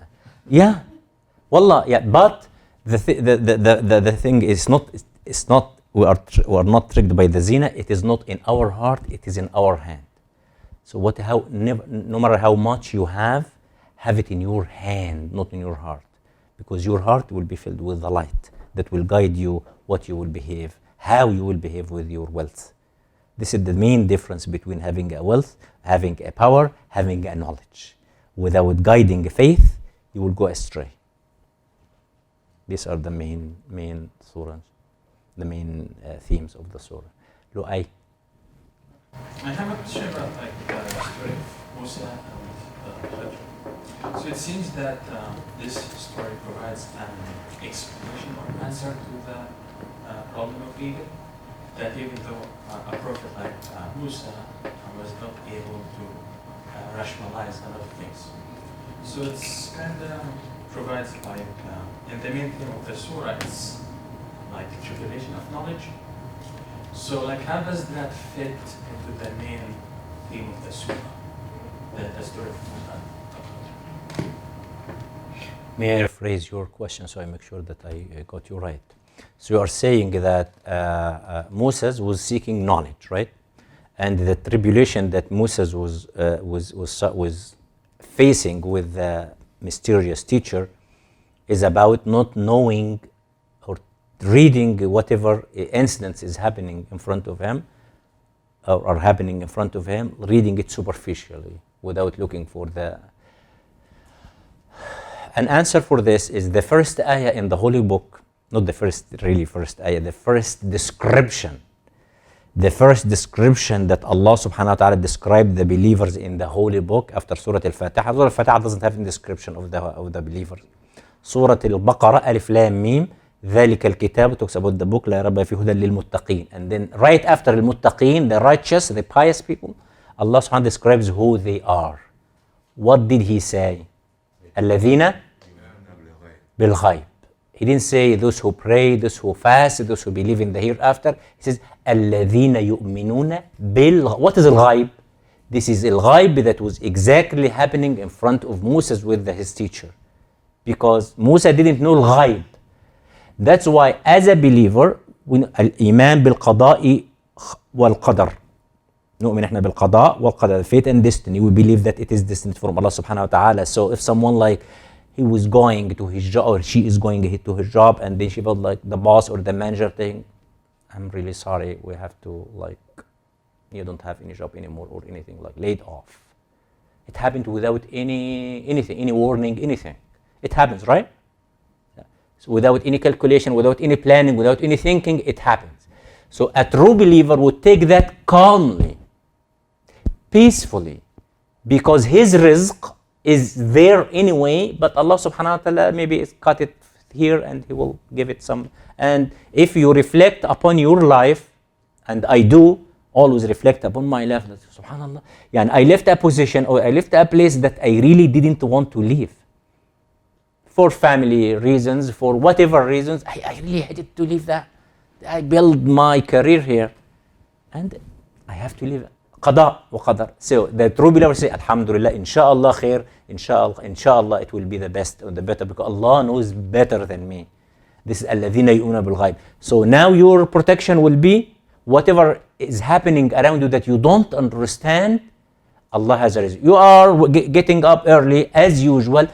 yeah, wallah, yeah. But the thing is not. It's not. We are not tricked by the zina. It is not in our heart. It is in our hand. So no matter how much you have it in your hand, not in your heart, because your heart will be filled with the light that will guide you what you will behave, how you will behave with your wealth. This is the main difference between having a wealth, having a power, having a knowledge. Without guiding faith, you will go astray. These are the main surahs, the main themes of the surah. Lu'ay. I have a question about the story of Musa and Khidr. So it seems that this story provides an explanation or answer to the problem of evil. That even though a prophet like Musa was not able to rationalize a lot of things, so it's kind of provides in the main theme of the surah, it's like the tribulation of knowledge. So how does that fit into the main theme of the surah, the story of Musa? May I rephrase your question so I make sure that I got you right? So you are saying that Moses was seeking knowledge, right? And the tribulation that Moses was facing with the mysterious teacher is about not knowing or reading whatever incidents is happening in front of him, or are happening in front of him, reading it superficially without looking for the... An answer for this is the first ayah in the Holy Book, not the first ayah, the first description that Allah subhanahu wa ta'ala described the believers in the Holy Book after Surah Al-Fatiha. Surah Al-Fatiha doesn't have any description of the believers. Surah Al-Baqarah, Alif Lam Mim, ذَلِكَ الْكِتَابُ, talks about the book, لَا رَيْبَ فِيهِ هُدًى لِلْمُتَّقِينَ. And then right after Al-Muttaqeen, the righteous, the pious people, Allah subhanahu wa ta'ala describes who they are. What did He say? الَّذِينَ بِالْغَيْبِ. He didn't say those who pray, those who fast, those who believe in the hereafter. He says الَّذِينَ يُؤْمِنُونَ بِالْغَيْبِ. What is al-ghaib? This is al-ghaib that was exactly happening in front of Moses with his teacher. Because Musa didn't know al-ghaib. That's why as a believer, الإيمان بالقضاء والقدر. نؤمن احنا بالقضاء والقدر, fate and destiny. We believe that it is destined from Allah subhanahu wa ta'ala. So if someone like he was going to his job or she is going to his job and then she felt like the boss or the manager thing, I'm really sorry, we have to like, you don't have any job anymore or anything, like laid off. It happened without anything, any warning, anything. It happens, right? So without any calculation, without any planning, without any thinking, it happens. So a true believer would take that calmly, peacefully, because his rizq is there anyway, but Allah subhanahu wa ta'ala maybe is cut it here and he will give it some. And if you reflect upon your life, and I do always reflect upon my life, that, subhanallah, and I left a position or I left a place that I really didn't want to leave. For family reasons, for whatever reasons, I really hated to leave that. I built my career here and I have to leave. Qada wa qadar. So the true believer say, Alhamdulillah, inshallah khair, inshallah it will be the best or the better, because Allah knows better than me. This is alladhina yu'minu bil ghaib. So now your protection will be whatever is happening around you that you don't understand, Allah has a reason. You are getting up early as usual,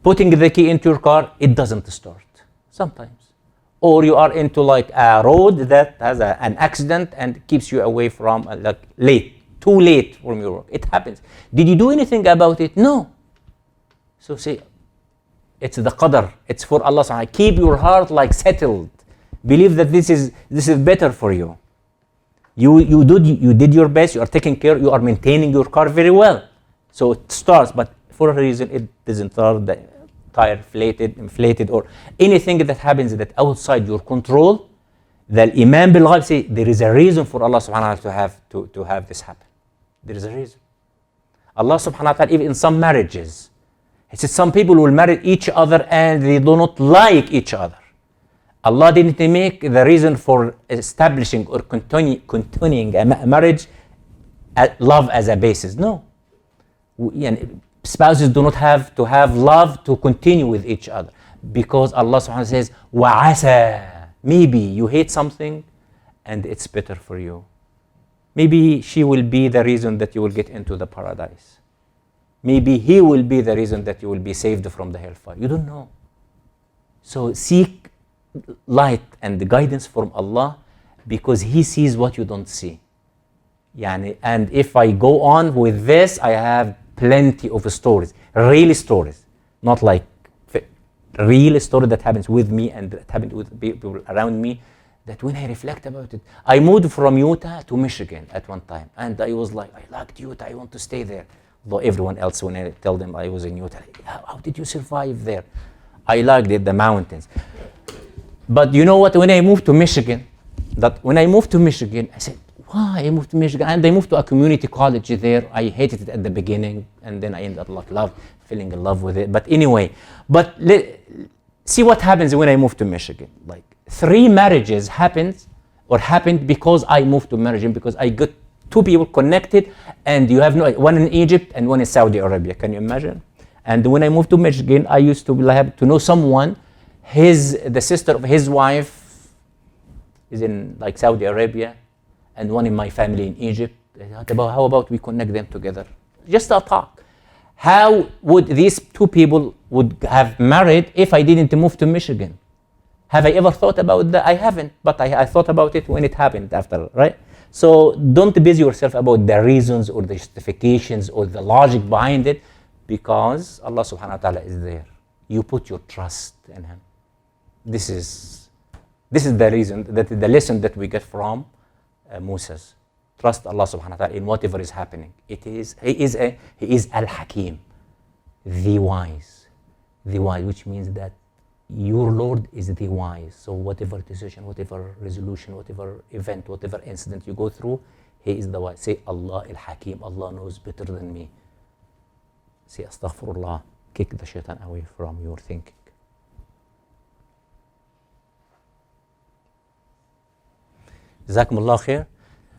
putting the key into your car, it doesn't start sometimes. Or you are into like a road that has an accident and keeps you away from like too late from your work. It happens. Did you do anything about it? No. So say, it's the qadr. It's for Allah subhanahu wa ta'ala. Keep your heart like settled. Believe that this is better for you. You did your best. You are taking care. You are maintaining your car very well. So it starts, but for a reason it doesn't start. The tire inflated, or anything that happens that outside your control. The Imam bil Ghaib say there is a reason for Allah subhanahu wa ta'ala to have this happen. There is a reason. Allah subhanahu wa ta'ala, even in some marriages, He said some people will marry each other and they do not like each other. Allah didn't make the reason for establishing or continuing a marriage love as a basis. No. Spouses do not have to have love to continue with each other, because Allah subhanahu wa ta'ala says, وَعَسَى, maybe you hate something and it's better for you. Maybe she will be the reason that you will get into the paradise. Maybe he will be the reason that you will be saved from the hellfire. You don't know. So seek light and the guidance from Allah, because He sees what you don't see. And if I go on with this, I have plenty of stories, real stories, not like real story that happens with me and that happened with people around me, that when I reflect about it, I moved from Utah to Michigan at one time, and I was like, I liked Utah, I want to stay there. Though everyone else, when I tell them I was in Utah, how did you survive there? I liked it, the mountains. But you know what, when I moved to Michigan, I said, why I moved to Michigan? And I moved to a community college there. I hated it at the beginning, and then I ended up like feeling in love with it. But anyway, see what happens when I moved to Michigan. Like 3 marriages happened because I moved to Michigan, because I got 2 people connected, and you have one in Egypt and one in Saudi Arabia. Can you imagine? And when I moved to Michigan, I used to have to know someone. The sister of his wife is in like Saudi Arabia, and one in my family in Egypt. How about we connect them together? Just a talk. How would these 2 people would have married if I didn't move to Michigan? Have I ever thought about that? I haven't, but I thought about it when it happened after, right? So don't busy yourself about the reasons or the justifications or the logic behind it, because Allah subhanahu wa ta'ala is there. You put your trust in Him. This is the reason, the lesson that we get from Moses. Trust Allah subhanahu wa ta'ala in whatever is happening. He is Al-Hakim, the wise, which means that your Lord is the wise. So whatever decision, whatever resolution, whatever event, whatever incident you go through, He is the wise. Say Allah Al-Hakim, Allah knows better than me. Say Astaghfirullah, kick the shaitan away from your thinking. Jazakumullah khair,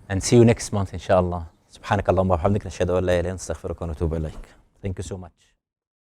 and see you next month inshallah. سبحانك اللهم وبحمدك نشهد أن لا إله إلا أنت نستغفرك ونتوب إليك. Thank you so much.